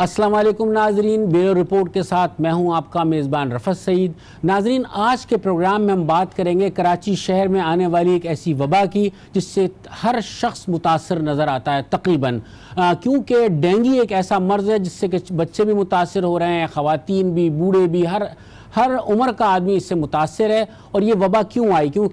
السلام علیکم ناظرین، بیورو رپورٹ کے ساتھ میں ہوں آپ کا میزبان رفعت سعید۔ ناظرین، آج کے پروگرام میں ہم بات کریں گے کراچی شہر میں آنے والی ایک ایسی وبا کی جس سے ہر شخص متاثر نظر آتا ہے تقریباً، کیونکہ ڈینگی ایک ایسا مرض ہے جس سے کہ بچے بھی متاثر ہو رہے ہیں، خواتین بھی، بوڑھے بھی، ہر عمر کا آدمی اس سے متاثر ہے۔ اور یہ وبا کیوں آئی؟ کیوں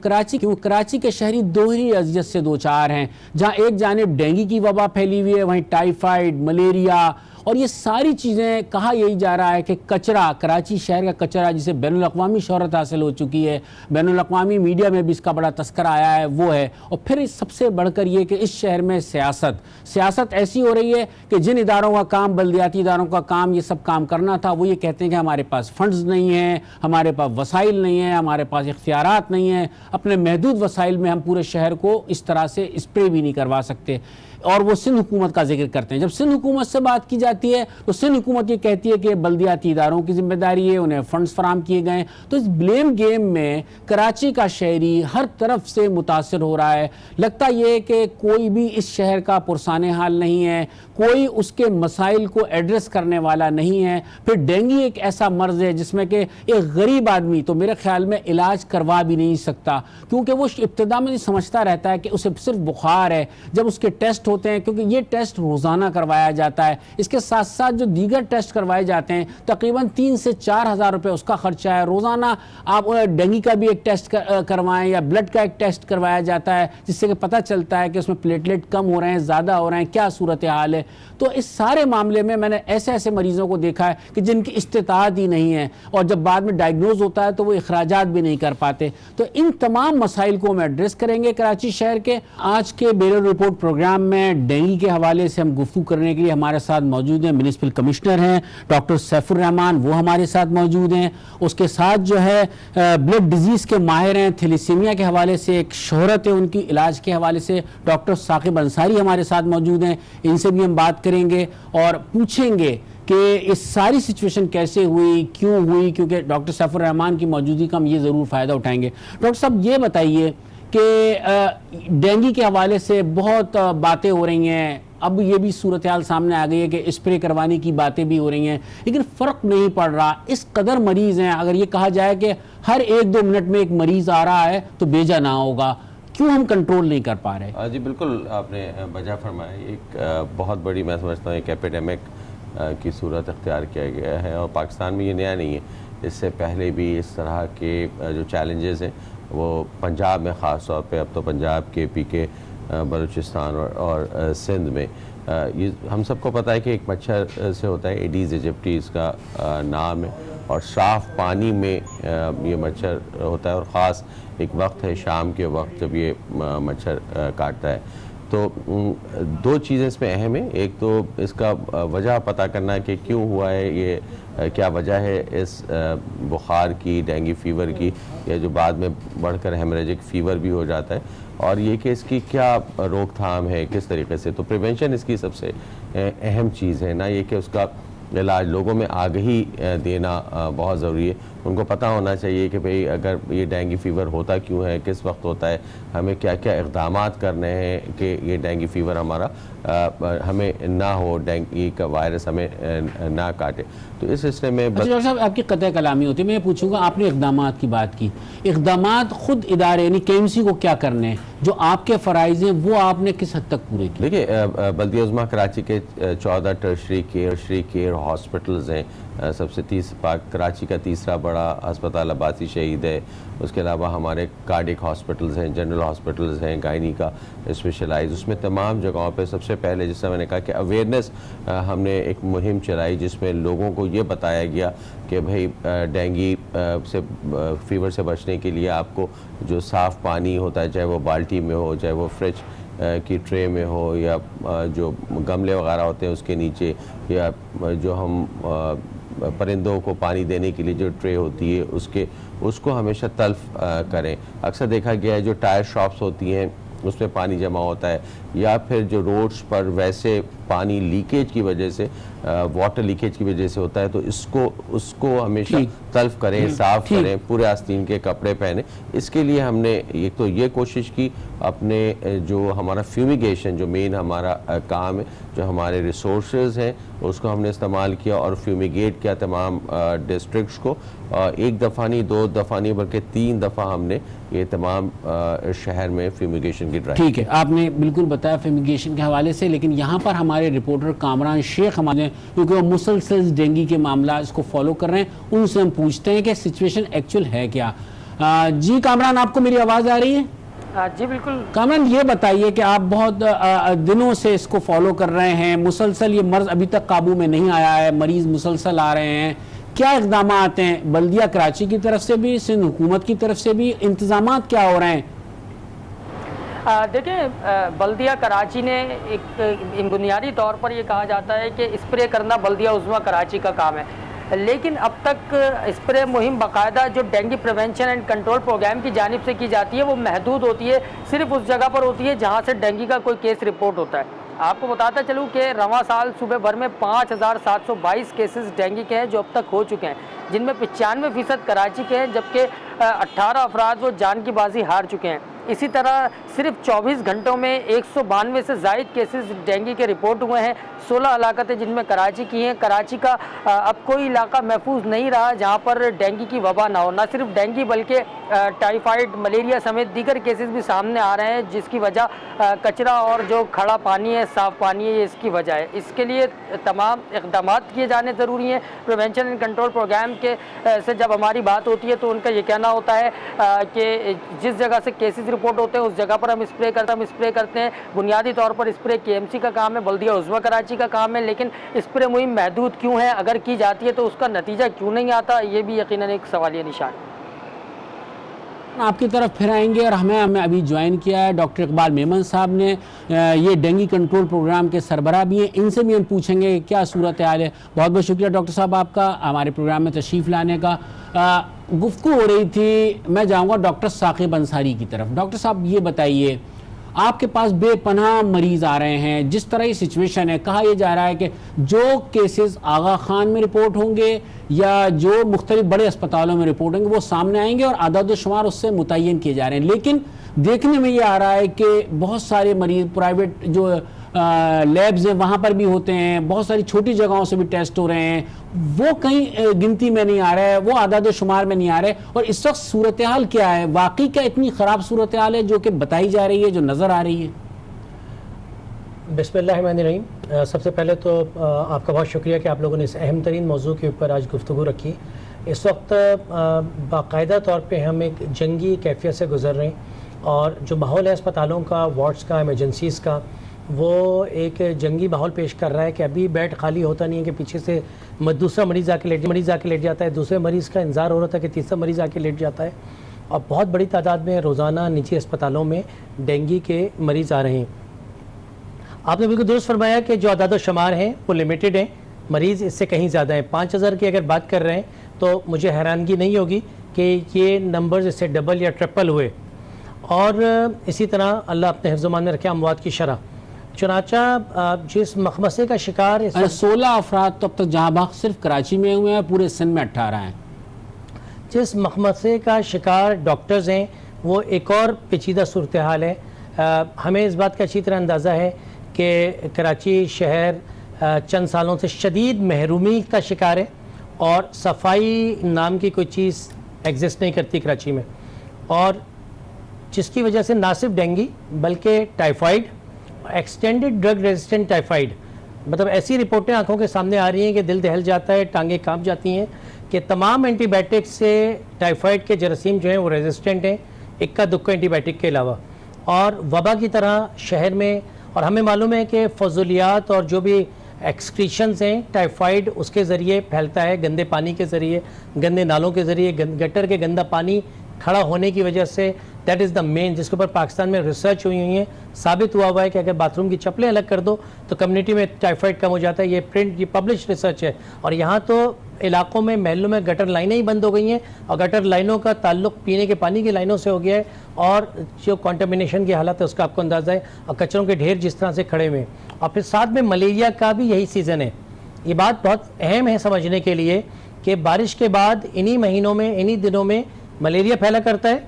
کراچی کے شہری دوہری اذیت سے دوچار ہیں، جہاں ایک جانب ڈینگی کی وبا پھیلی ہوئی ہے، وہیں ٹائیفائڈ، ملیریا اور یہ ساری چیزیں۔ کہا یہی جا رہا ہے کہ کچرا، کراچی شہر کا کچرا جسے بین الاقوامی شہرت حاصل ہو چکی ہے، بین الاقوامی میڈیا میں بھی اس کا بڑا تذکرہ آیا ہے، وہ ہے۔ اور پھر سب سے بڑھ کر یہ کہ اس شہر میں سیاست ایسی ہو رہی ہے کہ جن اداروں کا کام، بلدیاتی اداروں کا کام یہ سب کام کرنا تھا، وہ یہ کہتے ہیں کہ ہمارے پاس فنڈز نہیں ہیں، ہمارے پاس وسائل نہیں ہیں، ہمارے پاس اختیارات نہیں ہیں، اپنے محدود وسائل میں ہم پورے شہر کو اس طرح سے اسپرے بھی نہیں کروا سکتے۔ اور وہ سندھ حکومت کا ذکر کرتے ہیں۔ جب سندھ حکومت سے بات کی جاتی ہے تو سندھ حکومت یہ کہتی ہے کہ بلدیاتی اداروں کی ذمہ داری ہے، انہیں فنڈز فراہم کیے گئے ہیں۔ تو اس بلیم گیم میں کراچی کا شہری ہر طرف سے متاثر ہو رہا ہے۔ لگتا یہ کہ کوئی بھی اس شہر کا پرسان حال نہیں ہے، کوئی اس کے مسائل کو ایڈریس کرنے والا نہیں ہے۔ پھر ڈینگی ایک ایسا مرض ہے جس میں کہ ایک غریب آدمی تو میرے خیال میں علاج کروا بھی نہیں سکتا، کیونکہ وہ ابتدا میں سمجھتا رہتا ہے کہ اسے صرف بخار ہے۔ جب اس کے ٹیسٹ ہوتے ہیں، کیونکہ یہ ٹیسٹ روزانہ کروایا جاتا ہے، اس کے ساتھ ساتھ جو دیگر ٹیسٹ کروائے جاتے ہیں تقریباً 3 سے 4 ہزار روپے اس کا خرچہ ہے روزانہ۔ آپ ڈینگی کا بھی ایک ٹیسٹ کروائیں یا بلڈ کا ایک ٹیسٹ کروایا جاتا ہے جس سے کہ پتہ چلتا ہے کہ اس میں پلیٹلیٹ کم ہو رہے ہیں، زیادہ ہو رہے ہیں، کیا صورتحال ہے۔ تو اس سارے معاملے میں نے ایسے مریضوں کو دیکھا ہے کہ جن کی استطاعت ہی نہیں ہے، اور جب بعد میں ڈائیگنوز ہوتا ہے تو وہ اخراجات بھی نہیں کر پاتے۔ تو ان تمام مسائل کو ہم ایڈریس کریں گے کراچی شہر کے۔ آج کے بیورو رپورٹ پروگرام میں ڈینگی کے حوالے سے ہم گفتگو کرنے کے لیے ہمارے ساتھ موجود ہیں میونسپل کمشنر ہیں ڈاکٹر سیف الرحمان، وہ ہمارے ساتھ موجود ہیں۔ اس کے ساتھ جو ہے بلڈ ڈیزیز کے ماہر ہیں، تھیلیسیمیا کے حوالے سے ایک شہرت ہے ان کی علاج کے حوالے سے، ڈاکٹر ثاقب انصاری ہمارے ساتھ موجود ہیں۔ ان سے بھی ہم بات کریں گے اور پوچھیں گے کہ اس ساری سچویشن کیسے ہوئی، کیوں ہوئی، کیونکہ ڈاکٹر سیف الرحمان کی موجودگی کا ہم یہ ضرور فائدہ اٹھائیں گے۔ ڈاکٹر صاحب یہ بتائیے کہ ڈینگی کے حوالے سے بہت باتیں ہو رہی ہیں، اب یہ بھی صورتحال سامنے آ گئی ہے کہ اسپرے کروانے کی باتیں بھی ہو رہی ہیں، لیکن فرق نہیں پڑ رہا۔ اس قدر مریض ہیں، اگر یہ کہا جائے کہ ہر 1-2 منٹ میں ایک مریض آ رہا ہے تو بیجا نہ ہوگا، کیوں ہم کنٹرول نہیں کر پا رہے؟ جی بالکل، آپ نے وجہ فرمایا، ایک بہت بڑی میں سمجھتا ہوں ایک ایپیڈیمک کی صورت اختیار کیا گیا ہے، اور پاکستان میں یہ نیا نہیں ہے۔ اس سے پہلے بھی اس طرح کے جو چیلنجز ہیں وہ پنجاب میں خاص طور پہ، اب تو پنجاب کے پی کے بلوچستان اور سندھ میں، یہ ہم سب کو پتہ ہے کہ ایک مچھر سے ہوتا ہے، ایڈیز ایجپٹی اس کا نام ہے، اور صاف پانی میں یہ مچھر ہوتا ہے، اور خاص ایک وقت ہے شام کے وقت جب یہ مچھر کاٹتا ہے۔ تو 2 چیزیں اس میں اہم ہیں، ایک تو اس کا وجہ پتہ کرنا کہ کیوں ہوا ہے، یہ کیا وجہ ہے اس بخار کی، ڈینگی فیور کی، یا جو بعد میں بڑھ کر ہیمریجک فیور بھی ہو جاتا ہے، اور یہ کہ اس کی کیا روک تھام ہے کس طریقے سے۔ تو پریونشن اس کی سب سے اہم چیز ہے، نہ یہ کہ اس کا علاج۔ لوگوں میں آگہی دینا بہت ضروری ہے، ان کو پتہ ہونا چاہیے کہ بھئی اگر یہ ڈینگی فیور ہوتا کیوں ہے، کس وقت ہوتا ہے، ہمیں کیا کیا اقدامات کرنے ہیں کہ یہ ڈینگی فیور ہمیں نہ ہو، ڈینگی کا وائرس ہمیں نہ کاٹے۔ تو اس سلسلے میں ڈاکٹر صاحب آپ کی قطع کلامی ہوتی ہے، میں یہ پوچھوں گا، آپ نے اقدامات کی بات کی، اقدامات خود ادارے یعنی KMC کو کیا کرنے ہیں؟ جو آپ کے فرائض ہیں وہ آپ نے کس حد تک پورے کیے؟ دیکھیے، بلدیہ عظمیٰ کراچی کے 14 ٹرشری کیئر ہاسپٹلز ہیں۔ سب سے کراچی کا تیسرا بڑا ہسپتال عباسی شہید ہے۔ اس کے علاوہ ہمارے کارڈک ہاسپٹلز ہیں، جنرل ہاسپٹلز ہیں، گائنی کا اسپیشلائز۔ اس میں تمام جگہوں پہ سب سے پہلے، جس سے میں نے کہا کہ اویئرنیس ہم نے ایک مہم چلائی جس میں لوگوں کو یہ بتایا گیا کہ بھئی ڈینگی سے فیور سے بچنے کے لیے آپ کو جو صاف پانی ہوتا ہے، چاہے وہ بالٹی میں ہو، چاہے وہ فریج کی ٹرے میں ہو، یا جو گملے وغیرہ ہوتے ہیں اس کے نیچے، یا جو ہم پرندوں کو پانی دینے کے لیے جو ٹرے ہوتی ہے اس کو ہمیشہ تلف کریں۔ اکثر دیکھا گیا ہے جو ٹائر شاپس ہوتی ہیں اس میں پانی جمع ہوتا ہے، یا پھر جو روڈز پر ویسے پانی لیکیج کی وجہ سے واٹر لیکیج کی وجہ سے ہوتا ہے تو اس کو ہمیشہ تلف کریں, صاف کریں, پورے آستین کے کپڑے پہنیں. اس کے لیے ہم نے ایک تو یہ کوشش کی, اپنے جو ہمارا فیومیگیشن جو مین ہمارا کام ہے, جو ہمارے ریسورسز ہیں اس کو ہم نے استعمال کیا اور فیومیگیٹ کیا تمام ڈسٹرکٹس کو. ایک دفعہ نہیں, 2 دفعہ نہیں, بلکہ 3 دفعہ ہم نے یہ تمام شہر میں فیومیگیشن کی ڈرائیو. ٹھیک ہے, آپ نے بالکل بتایا فیومیگیشن کے حوالے سے, لیکن یہاں پر ہمارے رپورٹر کامران شیخ ہمارے, کیونکہ وہ مسلسل ڈینگی کے معاملات اس کو فالو کر رہے ہیں, ان سے ہم پوچھتے ہیں کہ سچویشن ایکچوئل ہے کیا. جی کامران, آپ کو میری آواز آ رہی ہے؟ جی بالکل. کامران یہ بتائیے کہ آپ بہت دنوں سے اس کو فالو کر رہے ہیں, مسلسل یہ مرض ابھی تک قابو میں نہیں آیا ہے, مریض مسلسل آ رہے ہیں, کیا اقدامات ہیں بلدیہ کراچی کی طرف سے بھی, سندھ حکومت کی طرف سے بھی, انتظامات کیا ہو رہے ہیں؟ دیکھیں, بلدیہ کراچی نے ایک بنیادی طور پر یہ کہا جاتا ہے کہ اسپرے کرنا بلدیہ عظمیٰ کراچی کا کام ہے, لیکن اب تک اسپرے مہم باقاعدہ جو dengue prevention and control program کی جانب سے کی جاتی ہے وہ محدود ہوتی ہے, صرف اس جگہ پر ہوتی ہے جہاں سے ڈینگی کا کوئی کیس رپورٹ ہوتا ہے. آپ کو بتاتا چلوں کہ رواں سال صوبے بھر میں 5722 کیسز ڈینگی کے ہیں جو اب تک ہو چکے ہیں, جن میں 95% کراچی کے ہیں, جبکہ 18 افراد وہ جان کی بازی ہار چکے ہیں. اسی طرح صرف 24 گھنٹوں میں 192 سے زائد کیسز ڈینگی کے رپورٹ ہوئے ہیں. 16 ہلاکتیں جن میں کراچی کی ہیں. کراچی کا اب کوئی علاقہ محفوظ نہیں رہا جہاں پر ڈینگی کی وبا نہ ہو. نہ صرف ڈینگی بلکہ ٹائیفائڈ, ملیریا سمیت دیگر کیسز بھی سامنے آ رہے ہیں, جس کی وجہ کچرا اور جو کھڑا پانی ہے, صاف پانی ہے, یہ اس کی وجہ ہے. اس کے لیے تمام اقدامات کیے جانے ضروری ہیں. پریونشن اینڈ کنٹرول پروگرام کے سے جب ہماری بات ہوتی ہے تو ان کا یہ کہنا ہوتا ہے کہ جس جگہ سے کیسز رپورٹ ہوتے ہیں اس جگہ پر ہم اسپرے کرتے ہیں. بنیادی طور پر اسپرے KMC کا کام ہے, بلدیہ عظمیٰ کراچی کا کام ہے, لیکن اسپرے مہم محدود کیوں ہے, اگر کی جاتی ہے تو اس کا نتیجہ کیوں نہیں آتا, یہ بھی یقیناً ایک سوالیہ نشان ہے. آپ کی طرف پھر آئیں گے, اور ہمیں ابھی جوائن کیا ہے ڈاکٹر اقبال میمن صاحب نے, یہ ڈینگی کنٹرول پروگرام کے سربراہ بھی ہیں, ان سے بھی ہم پوچھیں گے کیا صورتحال ہے. بہت بہت شکریہ ڈاکٹر صاحب آپ کا ہمارے پروگرام میں تشریف لانے کا. گفتگو ہو رہی تھی, میں جاؤں گا ڈاکٹر ثاقب انصاری کی طرف. ڈاکٹر صاحب یہ بتائیے, آپ کے پاس بے پناہ مریض آ رہے ہیں, جس طرح یہ سچویشن ہے, کہا یہ جا رہا ہے کہ جو کیسز آغا خان میں رپورٹ ہوں گے یا جو مختلف بڑے اسپتالوں میں رپورٹ ہوں گے وہ سامنے آئیں گے اور اعداد و شمار اس سے متعین کیے جا رہے ہیں, لیکن دیکھنے میں یہ آ رہا ہے کہ بہت سارے مریض پرائیویٹ جو لیبز ہیں وہاں پر بھی ہوتے ہیں, بہت ساری چھوٹی جگہوں سے بھی ٹیسٹ ہو رہے ہیں, وہ کہیں گنتی میں نہیں آ رہا ہے, وہ اعداد و شمار میں نہیں آ رہے. اور اس وقت صورتحال کیا ہے, واقعی کیا اتنی خراب صورتحال ہے جو کہ بتائی جا رہی ہے, جو نظر آ رہی ہے؟ بسم اللہ الرحمن الرحیم. سب سے پہلے تو آپ کا بہت شکریہ کہ آپ لوگوں نے اس اہم ترین موضوع کے اوپر آج گفتگو رکھی. اس وقت باقاعدہ طور پہ ہم ایک جنگی کیفیت سے گزر رہے ہیں, اور جو ماحول ہے اسپتالوں کا, وارڈز کا, ایمرجنسیز کا, وہ ایک جنگی ماحول پیش کر رہا ہے کہ ابھی بیڈ خالی ہوتا نہیں ہے کہ پیچھے سے دوسرا مریض آ کے لیٹ جاتا ہے, دوسرے مریض کا انتظار ہو رہا تھا کہ تیسرا مریض آ کے لیٹ جاتا ہے. اور بہت بڑی تعداد میں روزانہ نجی اسپتالوں میں ڈینگی کے مریض آ رہے ہیں. آپ نے بالکل درست فرمایا کہ جو اعداد و شمار ہیں وہ لمیٹڈ ہیں, مریض اس سے کہیں زیادہ ہیں. 5000 کی اگر بات کر رہے ہیں تو مجھے حیرانگی نہیں ہوگی کہ یہ نمبرز اس سے ڈبل یا ٹرپل ہوئے. اور اسی طرح اللہ اپنے حفظ و امان میں رکھے اموات کی شرح. چنانچہ جس مخمصے کا شکار 16 افراد تو اب تک جہاں بحق صرف کراچی میں ہوئے ہیں, پورے سندھ میں 18 ہیں. جس مخمصے کا شکار ڈاکٹرز ہیں وہ ایک اور پیچیدہ صورتحال ہے. ہمیں اس بات کا اچھی طرح اندازہ ہے کہ کراچی شہر چند سالوں سے شدید محرومی کا شکار ہے, اور صفائی نام کی کوئی چیز ایگزسٹ نہیں کرتی کراچی میں, اور جس کی وجہ سے نہ صرف ڈینگی بلکہ typhoid, extended drug resistant typhoid, مطلب ایسی رپورٹیں آنکھوں کے سامنے آ رہی ہیں کہ دل دہل جاتا ہے, ٹانگیں کانپ جاتی ہیں کہ تمام اینٹی بائیوٹک سے ٹائیفائڈ کے جراثیم جو ہیں وہ ریزسٹنٹ ہیں, اکا دکا اینٹی بائیوٹک کے علاوہ. اور وبا کی طرح شہر میں, اور ہمیں معلوم ہے کہ فضولیات اور جو بھی ایکسکریشنز ہیں ٹائیفائڈ اس کے ذریعے پھیلتا ہے, گندے پانی کے ذریعے, گندے نالوں کے ذریعے, گٹر کے گندا پانی کھڑا ہونے کی وجہ سے. دیٹ از دا مین, جس کے اوپر پاکستان میں ریسرچ ہوئی ہے, ثابت ہوا ہے کہ اگر باتھ روم کی چپلیں الگ کر دو تو کمیونٹی میں ٹائیفائڈ کم ہو جاتا ہے. یہ پبلش ریسرچ ہے. اور یہاں تو علاقوں میں, محلوں میں گٹر لائنیں ہی بند ہو گئی ہیں, اور گٹر لائنوں کا تعلق پینے کے پانی کی لائنوں سے ہو گیا ہے, اور جو کنٹامینیشن کی حالت ہے اس کا آپ کو اندازہ ہے, اور کچروں کے ڈھیر جس طرح سے کھڑے ہوئے, اور پھر ساتھ میں ملیریا کا بھی یہی سیزن ہے. یہ بات بہت اہم ہے سمجھنے کے لیے کہ بارش کے بعد انہی مہینوں میں, انہی دنوں میں ملیریا پھیلا کرتا ہے,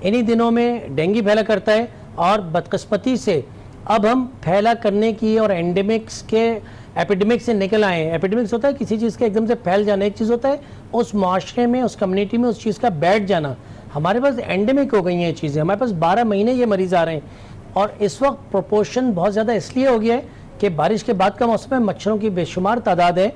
انہی دنوں میں ڈینگی پھیلا کرتا ہے, اور بدقسمتی سے اب ہم پھیلا کرنے کی اور اینڈیمکس کے ایپیڈیمک سے نکل آئے ہیں. ایپیڈیمکس ہوتا ہے کسی چیز کے ایک دم سے پھیل جانا, ایک چیز ہوتا ہے اس معاشرے میں, اس کمیونٹی میں اس چیز کا بیٹھ جانا. ہمارے پاس اینڈیمک ہو گئی ہیں یہ چیزیں, ہمارے پاس 12 مہینے یہ مریض آ رہے ہیں, اور اس وقت پروپورشن بہت زیادہ اس لیے ہو گیا ہے کہ بارش کے بعد کا موسم ہے, مچھروں کی بے شمار تعداد ہے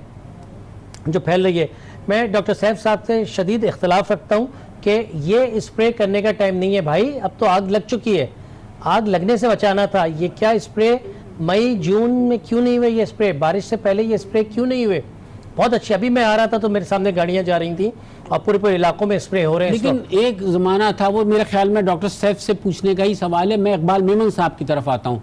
جو پھیل رہی ہے. میں ڈاکٹر سیف صاحب سے شدید اختلاف رکھتا ہوں کہ یہ اسپرے کرنے کا ٹائم نہیں ہے بھائی, اب تو آگ لگ چکی ہے, آگ لگنے سے بچانا تھا. یہ کیا اسپرے مئی جون میں کیوں نہیں ہوئے, یہ اسپرے بارش سے پہلے یہ اسپرے کیوں نہیں ہوئے؟ بہت اچھے, ابھی میں آ رہا تھا تو میرے سامنے گاڑیاں جا رہی تھیں اور پورے علاقوں میں اسپرے ہو رہے ہیں. لیکن ایک زمانہ تھا, وہ میرے خیال میں ڈاکٹر سیف سے پوچھنے کا ہی سوال ہے. میں اقبال میمن صاحب کی طرف آتا ہوں.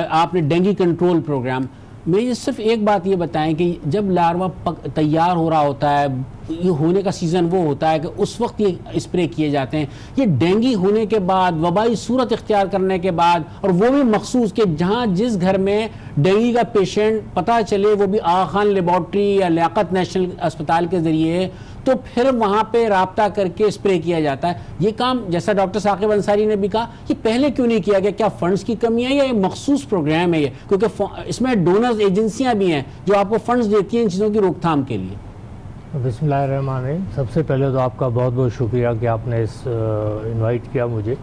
آپ نے ڈینگی کنٹرول پروگرام میں یہ صرف ایک بات یہ بتائیں کہ جب لاروا تیار ہو رہا ہوتا ہے, یہ ہونے کا سیزن وہ ہوتا ہے کہ اس وقت یہ اسپرے کیے جاتے ہیں. یہ ڈینگی ہونے کے بعد, وبائی صورت اختیار کرنے کے بعد, اور وہ بھی مخصوص کہ جہاں جس گھر میں ڈینگی کا پیشنٹ پتہ چلے وہ بھی آغا خان لیبارٹری یا لیاقت نیشنل اسپتال کے ذریعے, تو پھر وہاں پہ رابطہ کر کے اسپرے کیا جاتا ہے. یہ کام جیسا ڈاکٹر ثاقب انصاری نے بھی کہا, یہ پہلے کیوں نہیں کیا گیا؟ کیا فنڈز کی کمی ہے یا یہ مخصوص پروگرام ہے یہ؟ کیونکہ اس میں ڈونرز ایجنسیاں بھی ہیں جو آپ کو فنڈز دیتی ہیں ان چیزوں کی روک تھام کے لیے. بسم اللہ الرحمن الرحیم. سب سے پہلے تو آپ کا بہت بہت شکریہ کہ آپ نے انوائٹ کیا مجھے.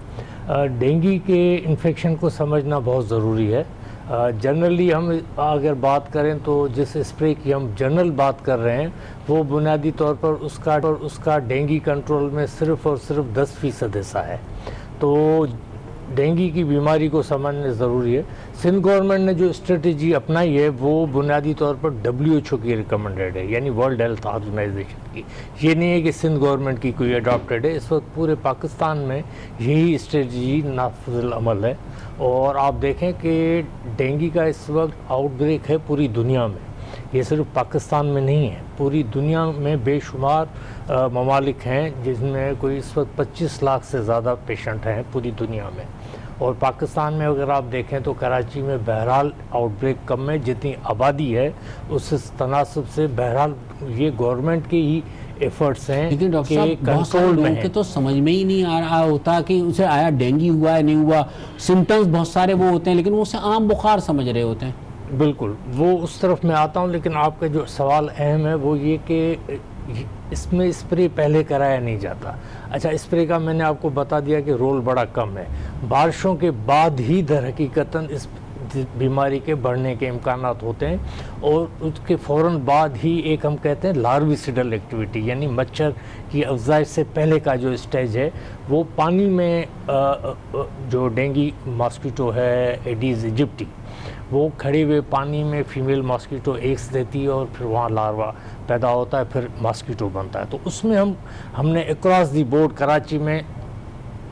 ڈینگی کے انفیکشن کو سمجھنا بہت ضروری ہے. جنرلی ہم اگر بات کریں تو جس اسپرے کی ہم جنرل بات کر رہے ہیں وہ بنیادی طور پر اس کا ڈینگی کنٹرول میں صرف اور صرف 10% حصہ ہے. تو ڈینگی کی بیماری کو سمجھنا ضروری ہے. سندھ گورنمنٹ نے جو اسٹریٹجی اپنائی ہے وہ بنیادی طور پر WHO کی ریکمنڈیڈ ہے, یعنی ورلڈ ہیلتھ آرگنائزیشن کی. یہ نہیں ہے کہ سندھ گورنمنٹ کی کوئی اڈاپٹیڈ ہے. اس وقت پورے پاکستان میں یہی اسٹریٹجی نافذ العمل ہے. اور آپ دیکھیں کہ ڈینگی کا اس وقت آؤٹ بریک ہے پوری دنیا میں. یہ صرف پاکستان میں نہیں ہے, پوری دنیا میں بے شمار ممالک ہیں جس میں کوئی اس وقت 25 لاکھ سے زیادہ پیشنٹ ہیں پوری دنیا میں. اور پاکستان میں اگر آپ دیکھیں تو کراچی میں بہرحال آؤٹ بریک کم ہے. جتنی آبادی ہے اس تناسب سے بہرحال یہ گورنمنٹ کے ہی ایفرٹس ہیں. لیکن ڈاکٹر صاحب بہت سارے لوگوں کے تو سمجھ میں ہی نہیں آ رہا ہوتا کہ اسے آیا ڈینگی ہوا ہے نہیں ہوا. سمٹمز بہت سارے وہ ہوتے ہیں لیکن وہ اسے عام بخار سمجھ رہے ہوتے ہیں. بالکل, وہ اس طرف میں آتا ہوں. لیکن آپ کا جو سوال اہم ہے وہ یہ کہ اس میں اسپرے پہلے کرایا نہیں جاتا. اچھا, اسپرے کا میں نے آپ کو بتا دیا کہ رول بڑا کم ہے. بارشوں کے بعد ہی در حقیقتاً اس بیماری کے بڑھنے کے امکانات ہوتے ہیں, اور اس کے فوراً بعد ہی ایک ہم کہتے ہیں لارویسیڈل ایکٹیویٹی, یعنی مچھر کی افزائش سے پہلے کا جو اسٹیج ہے وہ پانی میں جو ڈینگی ماسکیٹو ہے ایڈیز ایجپٹی, وہ کھڑے ہوئے پانی میں فیمیل ماسکیٹو ایگز دیتی ہے اور پھر وہاں لاروا پیدا ہوتا ہے, پھر ماسکیٹو بنتا ہے. تو اس میں ہم نے اکراس دی بورڈ کراچی میں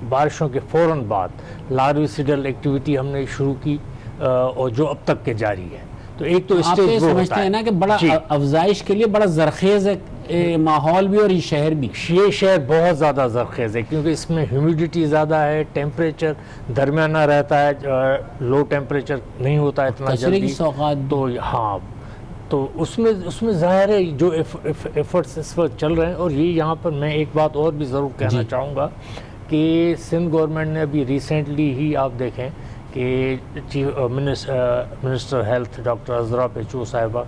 بارشوں کے فوراً بعد لارویسیڈل ایکٹیویٹی ہم نے شروع کی, اور جو اب تک کے جاری ہے. تو ایک تو اسٹیج وہ سمجھتے ہیں نا کہ بڑا افزائش کے لیے بڑا زرخیز ہے ماحول بھی اور یہ شہر بھی. یہ شہر بہت زیادہ زرخیز ہے کیونکہ اس میں ہیومیڈیٹی زیادہ ہے, ٹیمپریچر درمیانہ رہتا ہے, لو ٹیمپریچر نہیں ہوتا ہے اتنا جلدی. تو ہاں, تو اس میں ظاہر ہے جو ایفرٹس اس وقت چل رہے ہیں. اور یہ یہاں پر میں ایک بات اور بھی ضرور کہنا چاہوں گا کہ سندھ گورنمنٹ نے ابھی ریسنٹلی ہی آپ دیکھیں کہ منسٹر ہیلتھ ڈاکٹر عذرا پیچو صاحبہ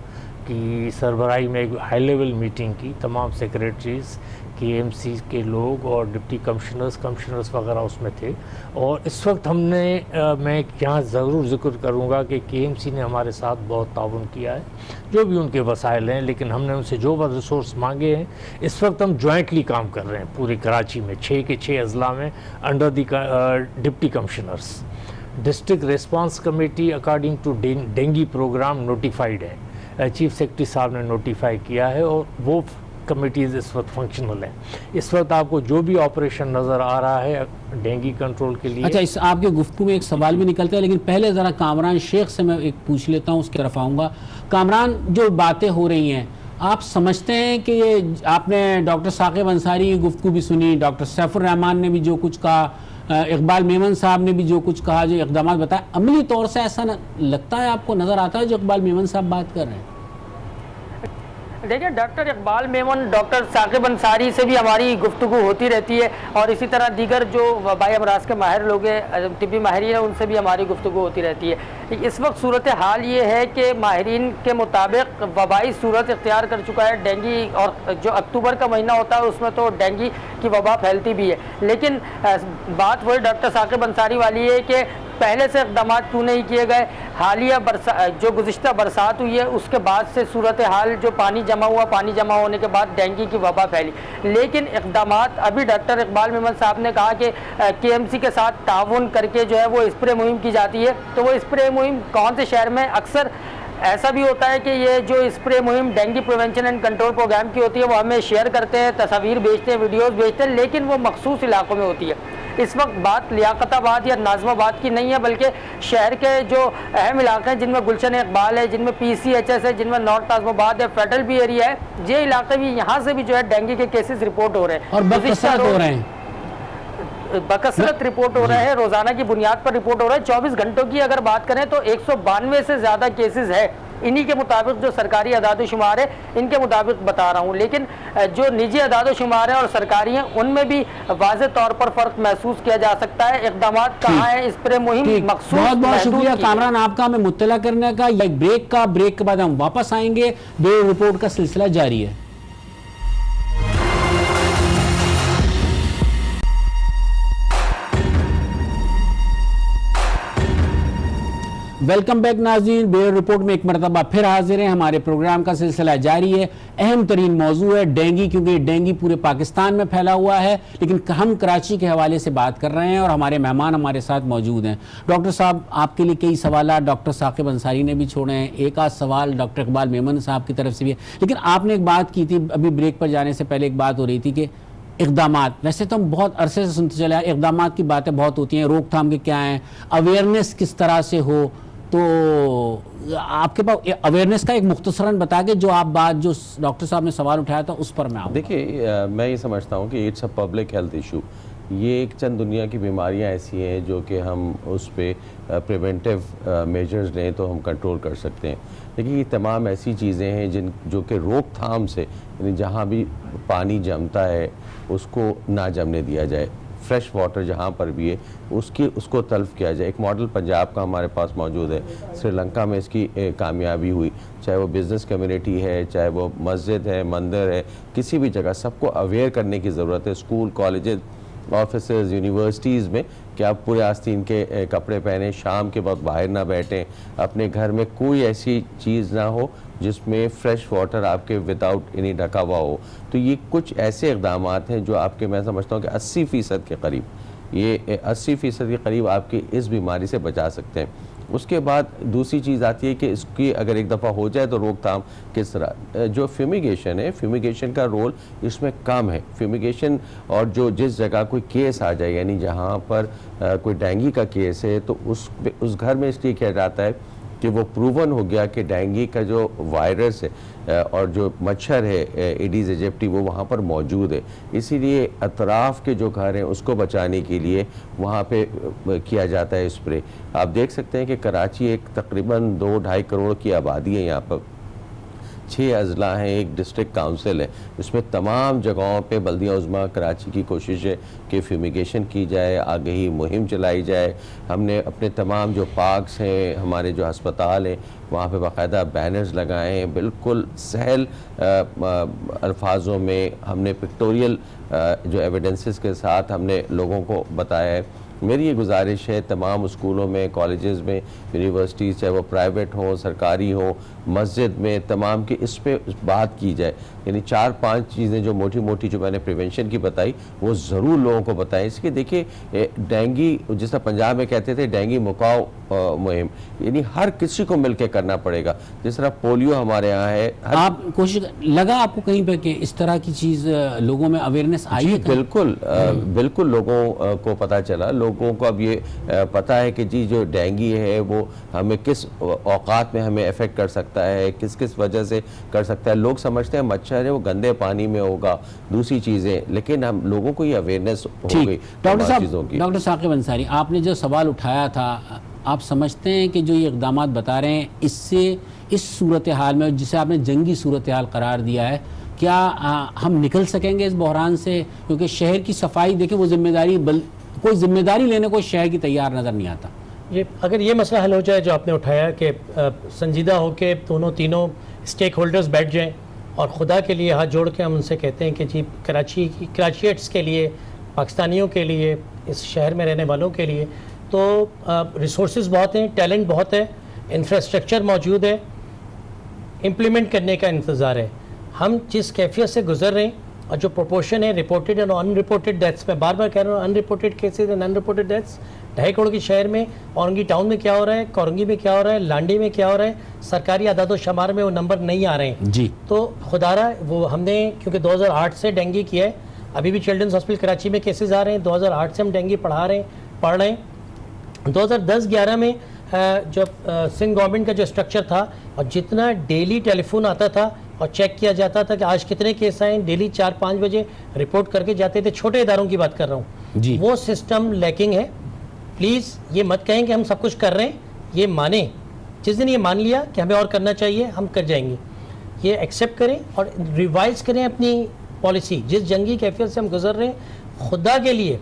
کی سربراہی میں ایک ہائی لیول میٹنگ کی. تمام سیکریٹریز KMC کے لوگ اور ڈپٹی کمشنرز وغیرہ اس میں تھے. اور اس وقت ہم نے میں یہاں ضرور ذکر کروں گا کہ KMC نے ہمارے ساتھ بہت تعاون کیا ہے, جو بھی ان کے وسائل ہیں. لیکن ہم نے ان سے جو ریسورس مانگے ہیں اس وقت ہم جوائنٹلی کام کر رہے ہیں پوری کراچی میں 6 کے 6 اضلاع میں under the deputy commissioners. District response committee according to dengue program notified ہے, چیف سیکرٹری صاحب نے نوٹیفائی کیا ہے, اور وہ کمیٹیز اس وقت فنکشنل ہیں. اس وقت آپ کو جو بھی آپریشن نظر آ رہا ہے ڈینگی کنٹرول کے لیے. اچھا, اس آپ کے گفتگو میں ایک سوال بھی نکلتا ہے لیکن پہلے ذرا کامران شیخ سے میں ایک پوچھ لیتا ہوں, اس کی طرف آؤں گا. کامران, جو باتیں ہو رہی ہیں آپ سمجھتے ہیں کہ یہ آپ نے ڈاکٹر ثاقب انصاری کی گفتگو بھی سنی, ڈاکٹر سیف الرحمان نے بھی جو کچھ کہا, اقبال میمن صاحب نے بھی جو کچھ کہا، جو اقدامات بتائے، عملی طور سے ایسا لگتا ہے آپ کو، نظر آتا ہے جو اقبال میمن صاحب بات کر رہے ہیں؟ دیکھیے ڈاکٹر اقبال میمن، ڈاکٹر ثاقب انصاری سے بھی ہماری گفتگو ہوتی رہتی ہے، اور اسی طرح دیگر جو وبائی امراض کے ماہر لوگ ہیں، طبی ماہرین ہیں، ان سے بھی ہماری گفتگو ہوتی رہتی ہے۔ اس وقت صورتحال یہ ہے کہ ماہرین کے مطابق وبائی صورت اختیار کر چکا ہے ڈینگی، اور جو اکتوبر کا مہینہ ہوتا ہے اس میں تو ڈینگی کی وبا پھیلتی بھی ہے، لیکن بات وہی ڈاکٹر ثاقب انصاری والی ہے کہ پہلے سے اقدامات کیوں نہیں کیے گئے۔ حالیہ جو گزشتہ برسات ہوئی ہے اس کے بعد سے صورتحال جو پانی جمع ہونے کے بعد ڈینگی کی وبا پھیلی، لیکن اقدامات ابھی ڈاکٹر اقبال میمن صاحب نے کہا کہ کے ایم سی کے ساتھ تعاون کر کے جو ہے وہ اسپرے مہم کی جاتی ہے۔ تو وہ اسپرے مہم کون سے شہر میں، اکثر ایسا بھی ہوتا ہے کہ یہ جو اسپرے مہم dengue prevention and control program کی ہوتی ہے وہ ہمیں شیئر کرتے ہیں، تصاویر بھیجتے ہیں، ویڈیوز بھیجتے ہیں، لیکن وہ مخصوص علاقوں میں ہوتی ہے۔ اس وقت بات لیاقت آباد یا ناظم آباد کی نہیں ہے، بلکہ شہر کے جو اہم علاقے ہیں جن میں گلشن اقبال ہے، جن میں پی سی ایچ ایس ہے، جن میں نارتھ ناظم آباد ہے، فیڈرل بھی ایریا ہے، یہ علاقے بھی، یہاں سے بھی جو ہے ڈینگی کے کیسز رپورٹ ہو رہے ہیں، اور بکثرت ہو رہے ہیں، بکثرت رپورٹ ہو رہے ہیں، روزانہ کی بنیاد پر رپورٹ ہو رہا ہے۔ 24 گھنٹوں کی اگر بات کریں تو 192 سے زیادہ کیسز ہے، انہی کے مطابق جو سرکاری اعداد و شمار ہے ان کے مطابق بتا رہا ہوں، لیکن جو نجی اعداد و شمار ہیں اور سرکاری ہیں ان میں بھی واضح طور پر فرق محسوس کیا جا سکتا ہے۔ اقدامات کہاں ہیں، اسپرے مہم مخصوص بہت بہت شکریہ کامران آپ کا ہمیں مطلع کرنے کا۔ ایک بریک کے بعد ہم واپس آئیں گے، بیورو رپورٹ کا سلسلہ جاری ہے۔ ویلکم بیک ناظرین، بیورو رپورٹ میں ایک مرتبہ پھر حاضر ہیں۔ ہمارے پروگرام کا سلسلہ جاری ہے۔ اہم ترین موضوع ہے ڈینگی، کیونکہ ڈینگی پورے پاکستان میں پھیلا ہوا ہے، لیکن ہم کراچی کے حوالے سے بات کر رہے ہیں اور ہمارے مہمان ہمارے ساتھ موجود ہیں۔ ڈاکٹر صاحب، آپ کے لیے کئی سوالات ڈاکٹر ثاقب انصاری نے بھی چھوڑے ہیں، ایک آدھ سوال ڈاکٹر اقبال میمن صاحب کی طرف سے بھی ہے، لیکن آپ نے ایک بات کی تھی ابھی بریک پر جانے سے پہلے، ایک بات ہو رہی تھی کہ اقدامات، ویسے تو ہم بہت عرصے سے سنتے چلے ہیں، اقدامات کی باتیں بہت ہوتی ہیں، روک تھام کے کیا ہیں، اویئرنیس کس طرح سے ہو، تو آپ کے پاس اویئرنیس کا ایک مختصراً بتا کے جو آپ بات جو ڈاکٹر صاحب نے سوال اٹھایا تھا اس پر میں آؤں۔ دیکھیے میں یہ سمجھتا ہوں کہ it's a public health issue, یہ ایک چند دنیا کی بیماریاں ایسی ہیں جو کہ ہم اس پہ پریونٹیو میجرز لیں تو ہم کنٹرول کر سکتے ہیں، لیکن یہ تمام ایسی چیزیں ہیں جو کہ روک تھام سے، یعنی جہاں بھی پانی جمتا ہے اس کو نہ جمنے دیا جائے، فریش واٹر جہاں پر بھی ہے اس کو تلف کیا جائے۔ ایک ماڈل پنجاب کا ہمارے پاس موجود ہے، سری لنکا میں اس کی کامیابی ہوئی، چاہے وہ بزنس کمیونٹی ہے، چاہے وہ مسجد ہے، مندر ہے، کسی بھی جگہ سب کو اویئر کرنے کی ضرورت ہے، اسکول، کالجز، آفیسز، یونیورسٹیز میں، کہ آپ پورے آستین کے کپڑے پہنیں، شام کے وقت باہر نہ بیٹھیں، اپنے گھر میں کوئی ایسی چیز نہ ہو جس میں فریش واٹر آپ کے وداؤٹ انہیں ڈھکا ہوا ہو۔ تو یہ کچھ ایسے اقدامات ہیں جو آپ کے، میں سمجھتا ہوں کہ 80% کے قریب، یہ 80% کے قریب آپ کی اس بیماری سے بچا سکتے ہیں۔ اس کے بعد دوسری چیز آتی ہے کہ اس کی اگر ایک دفعہ ہو جائے تو روک تھام کس طرح، جو فیومیگیشن ہے، فیومیگیشن کا رول اس میں کم ہے۔ فیومیگیشن اور جس جگہ کوئی کیس آ جائے، یعنی جہاں پر کوئی ڈینگی کا کیس ہے تو اس گھر میں اس لیے کیا جاتا ہے کہ وہ پروون ہو گیا کہ ڈینگی کا جو وائرس ہے اور جو مچھر ہے ایڈیز ایجپٹی وہ وہاں پر موجود ہے، اسی لیے اطراف کے جو گھر ہیں اس کو بچانے کے لیے وہاں پہ کیا جاتا ہے اسپرے۔ آپ دیکھ سکتے ہیں کہ کراچی ایک تقریباً 2-2.5 کروڑ کی آبادی ہے، یہاں پر 6 اضلاع ہیں، ایک ڈسٹرکٹ کاؤنسل ہے، اس میں تمام جگہوں پہ بلدیہ عظمیٰ کراچی کی کوشش ہے کہ فیومیگیشن کی جائے، آگہی مہم چلائی جائے۔ ہم نے اپنے تمام جو پارکس ہیں، ہمارے جو ہسپتال ہیں، وہاں پہ باقاعدہ بینرز لگائے ہیں، بالکل سہل الفاظوں میں ہم نے پکٹوریل جو ایویڈنسز کے ساتھ ہم نے لوگوں کو بتایا ہے۔ میری یہ گزارش ہے تمام اسکولوں میں، کالجز میں، یونیورسٹیز، چاہے وہ پرائیویٹ ہوں، سرکاری ہوں، مسجد میں، تمام کی اس پہ بات کی جائے، یعنی 4-5 چیزیں جو موٹی موٹی جو میں نے پریونشن کی بتائی وہ ضرور لوگوں کو بتائیں۔ اس کے دیکھیے ڈینگی، جس طرح پنجاب میں کہتے تھے ڈینگی مکاؤ مہم، یعنی ہر کسی کو مل کے کرنا پڑے گا. جس طرح پولیو ہمارے یہاں ہے، آپ کوشش لگا آپ کو کہیں پہ کہ اس طرح کی چیز لوگوں میں اویئرنیس آئی ہے؟ بالکل بالکل لوگوں کو پتہ چلا. لوگوں کو اب یہ پتہ ہے کہ جی جو ڈینگی ہے وہ ہمیں کس اوقات میں ہمیں افیکٹ کر سکتا ہے، کس وجہ سے کر سکتا ہے. لوگ سمجھتے ہیں مچھر ہے وہ گندے پانی میں ہوگا، دوسری چیزیں، لیکن ہم لوگوں کو یہ اویئرنیس ہو گئی ڈاکٹر چیزوں کی. ڈاکٹر ثاقب انصاری، آپ نے جو سوال اٹھایا تھا، آپ سمجھتے ہیں کہ جو یہ اقدامات بتا رہے ہیں اس سے اس صورتحال میں جسے آپ نے جنگی صورتحال قرار دیا ہے، کیا ہم نکل سکیں گے اس بحران سے؟ کیونکہ شہر کی صفائی دیکھیں وہ کوئی ذمہ داری لینے کو شہر کی تیار نظر نہیں آتا. اگر یہ مسئلہ حل ہو جائے جو آپ نے اٹھایا کہ سنجیدہ ہو کے تینوں اسٹیک ہولڈرز بیٹھ جائیں اور خدا کے لیے ہاتھ جوڑ کے ہم ان سے کہتے ہیں کہ جی کراچیٹس کے لیے، پاکستانیوں کے لیے، اس شہر میں رہنے والوں کے لیے تو ریسورسز بہت ہیں، ٹیلنٹ بہت ہے، انفراسٹرکچر موجود ہے، امپلیمنٹ کرنے کا انتظار ہے. ہم جس کیفیت سے گزر رہے ہیں اور جو پروپورشن ہے reported and unreported deaths, میں بار بار کہہ رہا ہوں unreported cases and unreported deaths 2.5 crore کے شہر میں، اورنگی ٹاؤن میں کیا ہو رہا ہے، کورنگی میں کیا ہو رہا ہے، لانڈی میں کیا ہو رہا ہے، سرکاری اعداد و شمار میں وہ نمبر نہیں آ رہے ہیں. جی تو خدارہ وہ ہم نے کیونکہ 2008 سے ڈینگی کیا ہے، ابھی بھی چلڈرنز ہاسپٹل کراچی میں کیسز آ رہے ہیں. 2008 سے ہم ڈینگی پڑھ رہے ہیں. 2010-11 میں جو سندھ گورنمنٹ کا جو اسٹرکچر تھا اور جتنا ڈیلی ٹیلی فون آتا تھا اور چیک کیا جاتا تھا کہ آج کتنے کیس آئے، ڈیلی 4-5 بجے رپورٹ کر کے جاتے تھے. چھوٹے اداروں کی بات کر رہا ہوں جی. وہ سسٹم لیکنگ ہے. پلیز یہ مت کہیں کہ ہم سب کچھ کر رہے ہیں، یہ مانیں. جس دن یہ مان لیا کہ ہمیں اور کرنا چاہیے ہم کر جائیں گے. یہ ایکسیپٹ کریں اور ریوائز کریں اپنی پالیسی. جس جنگی کیفیت سے ہم گزر رہے ہیں، خدا کے لیے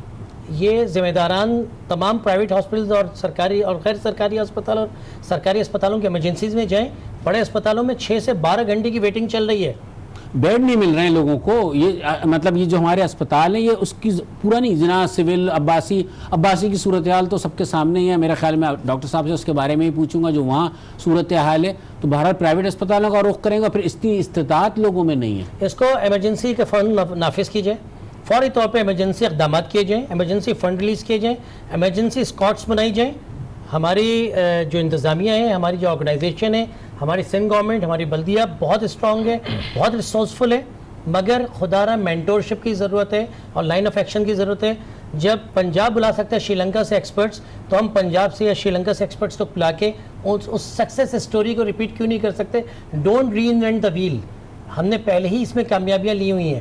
یہ ذمہ داران تمام پرائیویٹ ہاسپٹلز اور سرکاری اور غیر سرکاری اسپتال اور سرکاری اسپتالوں کے ایمرجنسیز میں جائیں. بڑے اسپتالوں میں 6 سے 12 گھنٹے کی ویٹنگ چل رہی ہے. بیڈ نہیں مل رہے ہیں لوگوں کو. یہ مطلب یہ جو ہمارے اسپتال ہیں یہ اس کی پورا نہیں جناب. سول عباسی کی صورتحال تو سب کے سامنے ہی ہے. میرا خیال میں ڈاکٹر صاحب سے اس کے بارے میں ہی پوچھوں گا جو وہاں صورتحال ہے. تو بہرحال پرائیویٹ اسپتالوں کا رخ کریں گا، پھر اتنی استطاعت لوگوں میں نہیں ہے. اس کو ایمرجنسی کا فنڈ نافذ کیجیے، فوری طور پہ ایمرجنسی اقدامات کیے جائیں، ایمرجنسی فنڈ ریلیز کیے جائیں، ایمرجنسی اسکواڈس بنائی جائیں. ہماری جو انتظامیہ ہے، ہماری جو آرگنائزیشن ہے، ہماری سندھ گورنمنٹ، ہماری بلدیہ بہت اسٹرانگ ہے، بہت ریسورسفل ہے، مگر خدارہ مینٹورشپ کی ضرورت ہے اور لائن آف ایکشن کی ضرورت ہے. جب پنجاب بلا سکتا ہے شری لنکا سے ایکسپرٹس، تو ہم پنجاب سے یا شری لنکا سے ایکسپرٹس کو بلا کے اس سکسیس اسٹوری کو ریپیٹ کیوں نہیں کر سکتے؟ Don't reinvent the wheel. ہم نے پہلے ہی اس میں کامیابیاں لی ہوئی ہیں.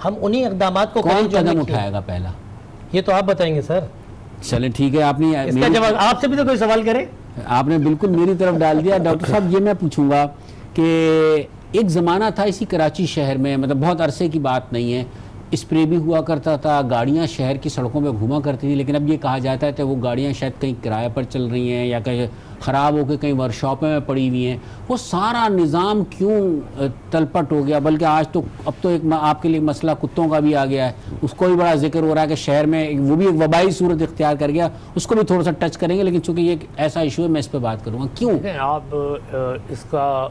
ہم انہی اقدامات کو کون قدم اٹھائے گا پہلا؟ یہ تو آپ بتائیں گے سر. چلیں ٹھیک ہے. آپ نے اس کا جواب آپ سے بھی تو کوئی سوال کرے. آپ نے بالکل میری طرف ڈال دیا. ڈاکٹر صاحب یہ میں پوچھوں گا کہ ایک زمانہ تھا اسی کراچی شہر میں، مطلب بہت عرصے کی بات نہیں ہے، اسپرے بھی ہوا کرتا تھا، گاڑیاں شہر کی سڑکوں پہ گھوما کرتی تھیں. لیکن اب یہ کہا جاتا ہے کہ وہ گاڑیاں شاید کہیں کرایہ پر چل رہی ہیں یا کہیں خراب ہو کے کہیں ورکشاپوں میں پڑی ہوئی ہیں. وہ سارا نظام کیوں تلپٹ ہو گیا؟ بلکہ آج تو اب تو ایک آپ کے لیے مسئلہ کتوں کا بھی آ گیا ہے، اس کو بھی بڑا ذکر ہو رہا ہے کہ شہر میں وہ بھی ایک وبائی صورت اختیار کر گیا. اس کو بھی تھوڑا سا ٹچ کریں گے، لیکن چونکہ یہ ایک ایسا ایشو ہے میں اس پہ بات کروں گا. کیوں آپ اس کا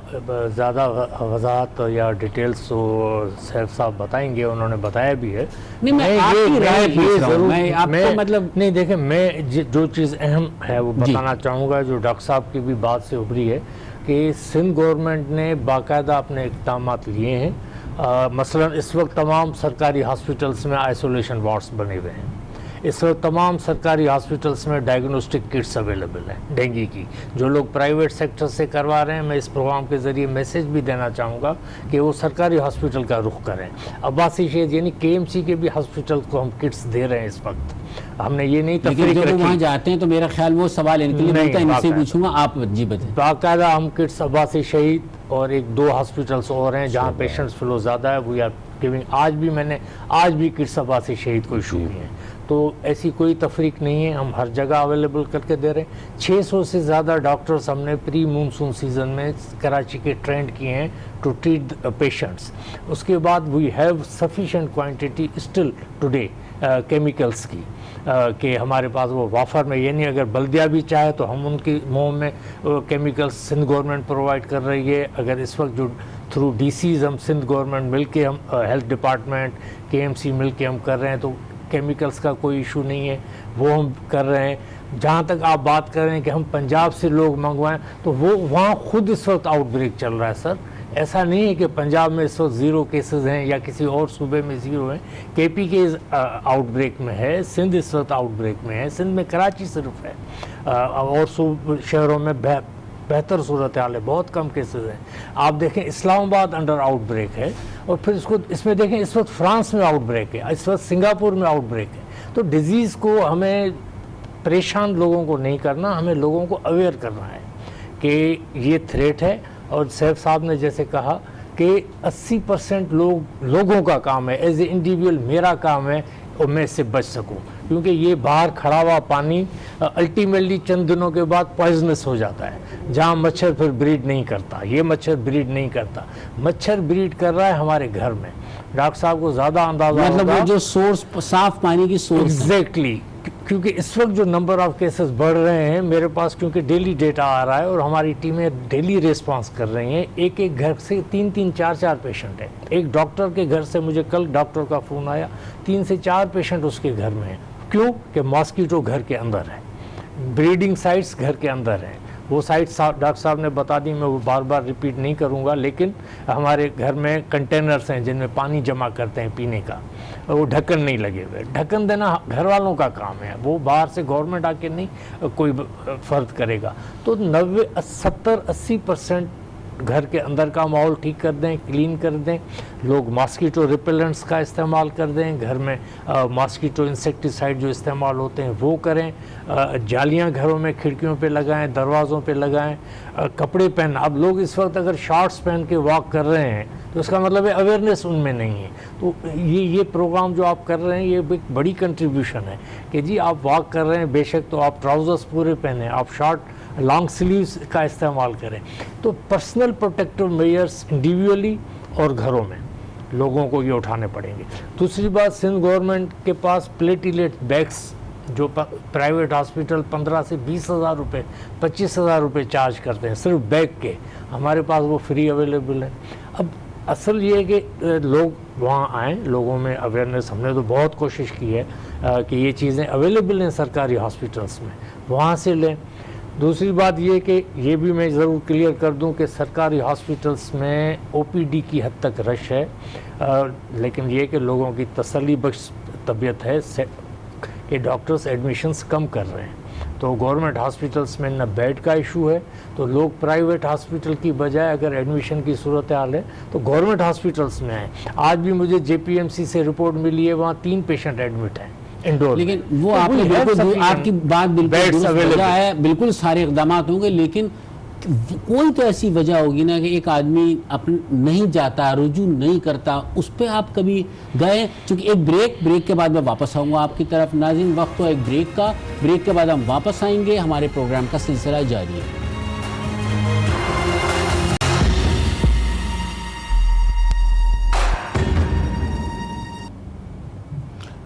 زیادہ وضاحت یا ڈیٹیلز تو سیف صاحب بتائیں گے، انہوں نے بتایا بھی ہے. نہیں، میں آپ کی رائے پوچھ رہا ہوں. میں آپ کو مطلب نہیں دیکھیں، میں جو چیز اہم ہے وہ بتانا چاہوں گا، جو ڈاکٹر صاحب کی بھی بات سے ابھری ہے کہ سندھ گورنمنٹ نے باقاعدہ اپنے اقدامات لیے ہیں. مثلا اس وقت تمام سرکاری ہاسپٹلس میں آئسولیشن وارڈز بنے ہوئے ہیں. اس وقت تمام سرکاری ہاسپٹلس میں ڈائگنوسٹک کٹس اویلیبل ہیں ڈینگی کی. جو لوگ پرائیویٹ سیکٹر سے کروا رہے ہیں، میں اس پروگرام کے ذریعے میسیج بھی دینا چاہوں گا کہ وہ سرکاری ہاسپٹل کا رخ کریں. عباسی شہید یعنی KMC کے بھی ہاسپٹل کو ہم کٹس دے رہے ہیں اس وقت. ہم نے یہ نہیں تفریق رکھی. وہاں جاتے ہیں تو میرا خیال وہ سوال ان کے لیے بنتا ہے، ان سے پوچھوں گا. آپ جی بتائیں. باقاعدہ ہم کٹس عباسی شہید اور 1-2 ہاسپٹلس اور ہیں جہاں پیشنٹس فلو زیادہ ہے، وی آر گیونگ. آج بھی کٹس عباسی شہید کو ایشو ہوئی ہیں. تو ایسی کوئی تفریق نہیں ہے، ہم ہر جگہ اویلیبل کر کے دے رہے ہیں. 600 سے زیادہ ڈاکٹرز ہم نے پری مونسون سیزن میں کراچی کے ٹرینڈ کیے ہیں ٹو ٹریٹ پیشنٹس. اس کے بعد we have sufficient quantity still today chemicals کی کہ ہمارے پاس وہ وافر میں، یعنی اگر بلدیہ بھی چاہے تو ہم ان کی مہم میں کیمیکلس سندھ گورنمنٹ پرووائڈ کر رہی ہے. اگر اس وقت جو تھرو DCs ہم سندھ گورنمنٹ مل کے، ہم ہیلتھ ڈپارٹمنٹ KMC مل کے ہم کر رہے ہیں، تو کیمیکلس کا کوئی ایشو نہیں ہے، وہ ہم کر رہے ہیں. جہاں تک آپ بات کر رہے ہیں کہ ہم پنجاب سے لوگ منگوائیں تو وہ وہاں خود اس وقت آؤٹ بریک چل رہا ہے سر. ایسا نہیں ہے کہ پنجاب میں اس وقت 0 کیسز ہیں یا کسی اور صوبے میں 0 ہیں. کے پی کے آؤٹ بریک میں ہے, سندھ اس وقت آؤٹ بریک میں ہے, سندھ میں کراچی صرف ہے, اور شہروں میں بہتر صورتحال ہے, بہت کم کیسز ہیں. آپ دیکھیں اسلام آباد انڈر آؤٹ بریک ہے, اور پھر اس میں دیکھیں اس وقت فرانس میں آؤٹ بریک ہے, اس وقت سنگاپور میں آؤٹ بریک ہے. تو ڈیزیز کو ہمیں پریشان لوگوں کو نہیں کرنا, ہمیں لوگوں کو اویئر کرنا ہے کہ یہ تھریٹ ہے. اور سیف صاحب نے جیسے کہا کہ 80% لوگوں کا کام ہے, ایز اے انڈیویجول میرا کام ہے اور میں اس سے بچ سکوں, کیونکہ یہ باہر کھڑا ہوا پانی الٹیمیٹلی چند دنوں کے بعد پوائزنس ہو جاتا ہے. جہاں مچھر پھر بریڈ نہیں کرتا, یہ مچھر بریڈ نہیں کرتا, مچھر بریڈ کر رہا ہے ہمارے گھر میں. ڈاکٹر صاحب کو زیادہ اندازہ مطلب وہ جو سورس صاف پانی کی سورس ایگزیکٹلی, کیونکہ اس وقت جو نمبر آف کیسز بڑھ رہے ہیں میرے پاس, کیونکہ ڈیلی ڈیٹا آ رہا ہے اور ہماری ٹیمیں ڈیلی ریسپانس کر رہی ہیں. ایک گھر سے 3 4 پیشنٹ ہیں. ایک ڈاکٹر کے گھر سے مجھے کل ڈاکٹر کا فون آیا, 3 سے 4 پیشنٹ اس کے گھر میں ہیں. کیوں کہ ماسکیٹو گھر کے اندر ہے, بریڈنگ سائٹس گھر کے اندر ہیں. وہ سائٹس ڈاکٹر صاحب نے بتا دی, میں وہ بار بار ریپیٹ نہیں کروں گا, لیکن ہمارے گھر میں کنٹینرز ہیں جن میں پانی جمع کرتے ہیں پینے کا, وہ ڈھکن نہیں لگے ہوئے. ڈھکن دینا گھر والوں کا کام ہے, وہ باہر سے گورنمنٹ آ کے نہیں کوئی فرض کرے گا. تو 70-80% گھر کے اندر کا ماحول ٹھیک کر دیں, کلین کر دیں. لوگ ماسکیٹو ریپیلنٹس کا استعمال کر دیں, گھر میں ماسکیٹو انسیکٹیسائڈ جو استعمال ہوتے ہیں وہ کریں. جالیاں گھروں میں کھڑکیوں پہ لگائیں, دروازوں پہ لگائیں. کپڑے پہن, اب لوگ اس وقت اگر شارٹس پہن کے واک کر رہے ہیں تو اس کا مطلب ہے اویئرنیس ان میں نہیں ہے. تو یہ پروگرام جو آپ کر رہے ہیں یہ ایک بڑی کنٹریبیوشن ہے کہ جی آپ واک کر رہے ہیں, بے شک تو آپ ٹراؤزرس پورے پہنیں, آپ شارٹ لانگ سلیوز کا استعمال کریں. تو پرسنل پروٹیکٹیو میئرس انڈیویجولی اور گھروں میں لوگوں کو یہ اٹھانے پڑیں گے. دوسری بات, سندھ گورنمنٹ کے پاس پلیٹیلیٹ بیگس جو پرائیویٹ ہاسپٹل 15 سے 20 ہزار روپے 25 ہزار روپے چارج کرتے ہیں صرف بیگ کے, ہمارے پاس وہ فری اویلیبل ہیں. اب اصل یہ ہے کہ لوگ وہاں آئیں, لوگوں میں اویئرنیس, ہم نے تو بہت کوشش کی ہے کہ یہ چیزیں اویلیبل ہیں سرکاری ہاسپٹلس میں, وہاں سے لیں. دوسری بات یہ کہ یہ بھی میں ضرور کلیئر کر دوں کہ سرکاری ہاسپٹلس میں او پی ڈی کی حد تک رش ہے, لیکن یہ کہ لوگوں کی تسلی بخش طبیعت ہے کہ ڈاکٹرز ایڈمیشنز کم کر رہے ہیں. تو گورنمنٹ ہاسپٹلس میں نہ بیڈ کا ایشو ہے, تو لوگ پرائیویٹ ہاسپٹل کی بجائے اگر ایڈمیشن کی صورتحال ہے تو گورنمنٹ ہاسپٹلس میں آئیں. آج بھی مجھے جے پی ایم سی سے رپورٹ ملی ہے, وہاں 3 پیشنٹ ایڈمٹ ہیں انڈور. لیکن وہ آپ نے بالکل, آپ کی بات بالکل وجہ ہے, بالکل سارے اقدامات ہوں گے, لیکن کوئی تو ایسی وجہ ہوگی نا کہ ایک آدمی نہیں جاتا, رجوع نہیں کرتا, اس پہ آپ کبھی گئے؟ چونکہ ایک بریک کے بعد میں واپس آؤں گا آپ کی طرف. ناظرین, وقت تو ایک بریک کا, بریک کے بعد ہم واپس آئیں گے, ہمارے پروگرام کا سلسلہ جاری ہے.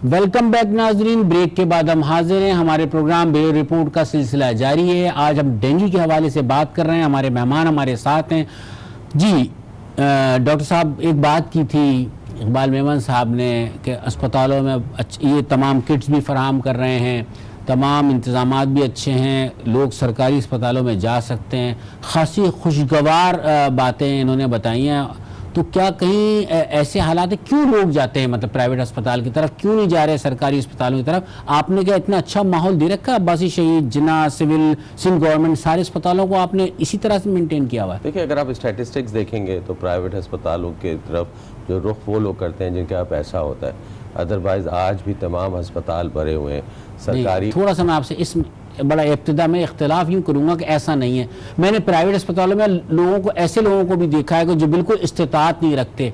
ویلکم بیک ناظرین, بریک کے بعد ہم حاضر ہیں. ہمارے پروگرام بیورو رپورٹ کا سلسلہ جاری ہے. آج ہم ڈینگی کے حوالے سے بات کر رہے ہیں. ہمارے مہمان ہمارے ساتھ ہیں. جی ڈاکٹر صاحب, ایک بات کی تھی اقبال میمن صاحب نے کہ اسپتالوں میں یہ تمام کٹس بھی فراہم کر رہے ہیں, تمام انتظامات بھی اچھے ہیں, لوگ سرکاری اسپتالوں میں جا سکتے ہیں. خاصی خوشگوار باتیں انہوں نے بتائی ہیں. تو کیا کہیں ایسے حالات ہیں, کیوں لوگ جاتے ہیں مطلب پرائیویٹ اسپتال کی طرف, کیوں نہیں جا رہے سرکاری اسپتالوں کی طرف؟ آپ نے کیا اتنا اچھا ماحول دے رکھا ہے؟ عباسی شہید, جناح, سول, سندھ گورنمنٹ, سارے اسپتالوں کو آپ نے اسی طرح سے مینٹین کیا ہوا ہے؟ دیکھیں, اگر آپ اسٹیٹسٹکس دیکھیں گے تو پرائیویٹ اسپتالوں کی طرف جو رخ وہ لوگ کرتے ہیں جن کا پیسہ ہوتا ہے. ادروائز آج بھی تمام ہسپتال بھرے ہوئے ہیں. سرکاری تھوڑا سا میں آپ سے اس بڑا ابتدا میں اختلاف یوں کروں گا کہ ایسا نہیں ہے. میں نے پرائیویٹ اسپتالوں میں ایسے لوگوں کو بھی دیکھا ہے کہ جو بالکل استطاعت نہیں رکھتے,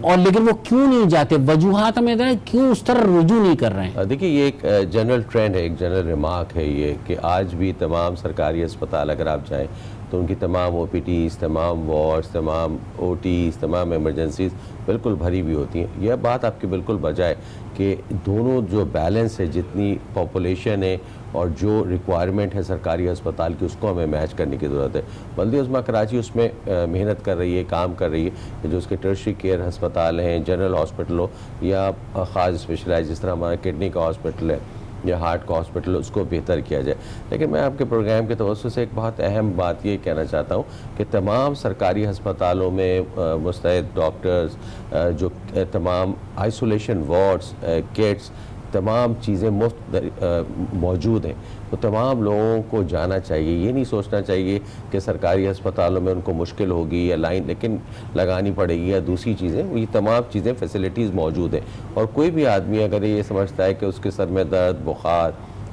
اور لیکن وہ کیوں نہیں جاتے, وجوہات ہمیں کیوں اس طرح رجوع نہیں کر رہے ہیں؟ دیکھیے, یہ ایک جنرل ٹرینڈ ہے, ایک جنرل ریمارک ہے یہ کہ آج بھی تمام سرکاری اسپتال اگر آپ جائیں تو ان کی تمام او پی ٹیز, تمام وارڈز, تمام او ٹیز, تمام ایمرجنسیز بالکل بھری ہوئی ہوتی ہیں. یہ بات آپ کی بالکل بجا ہے کہ دونوں جو بیلنس ہے, جتنی پاپولیشن ہے اور جو ریکوائرمنٹ ہے سرکاری اسپتال کی, اس کو ہمیں میچ کرنے کی ضرورت ہے. بلدیہ عظمیٰ کراچی اس میں محنت کر رہی ہے, کام کر رہی ہے. جو اس کے ٹرشری کیئر ہسپتال ہیں, جنرل ہاسپٹل ہو یا خاص اسپیشلائز, جس طرح ہمارا کڈنی کا ہاسپٹل ہے, یا ہارٹ کا ہاسپٹل اس کو بہتر کیا جائے. لیکن میں آپ کے پروگرام کے توسط سے ایک بہت اہم بات یہ کہنا چاہتا ہوں کہ تمام سرکاری ہسپتالوں میں مستعد ڈاکٹرز, جو تمام آئسولیشن وارڈز, کٹس, تمام چیزیں مفت موجود ہیں. تو تمام لوگوں کو جانا چاہیے, یہ نہیں سوچنا چاہیے کہ سرکاری ہسپتالوں میں ان کو مشکل ہوگی یا لائن لیکن لگانی پڑے گی یا دوسری چیزیں. یہ تمام چیزیں فیسلٹیز موجود ہیں, اور کوئی بھی آدمی اگر یہ سمجھتا ہے کہ اس کے سر میں درد, بخار,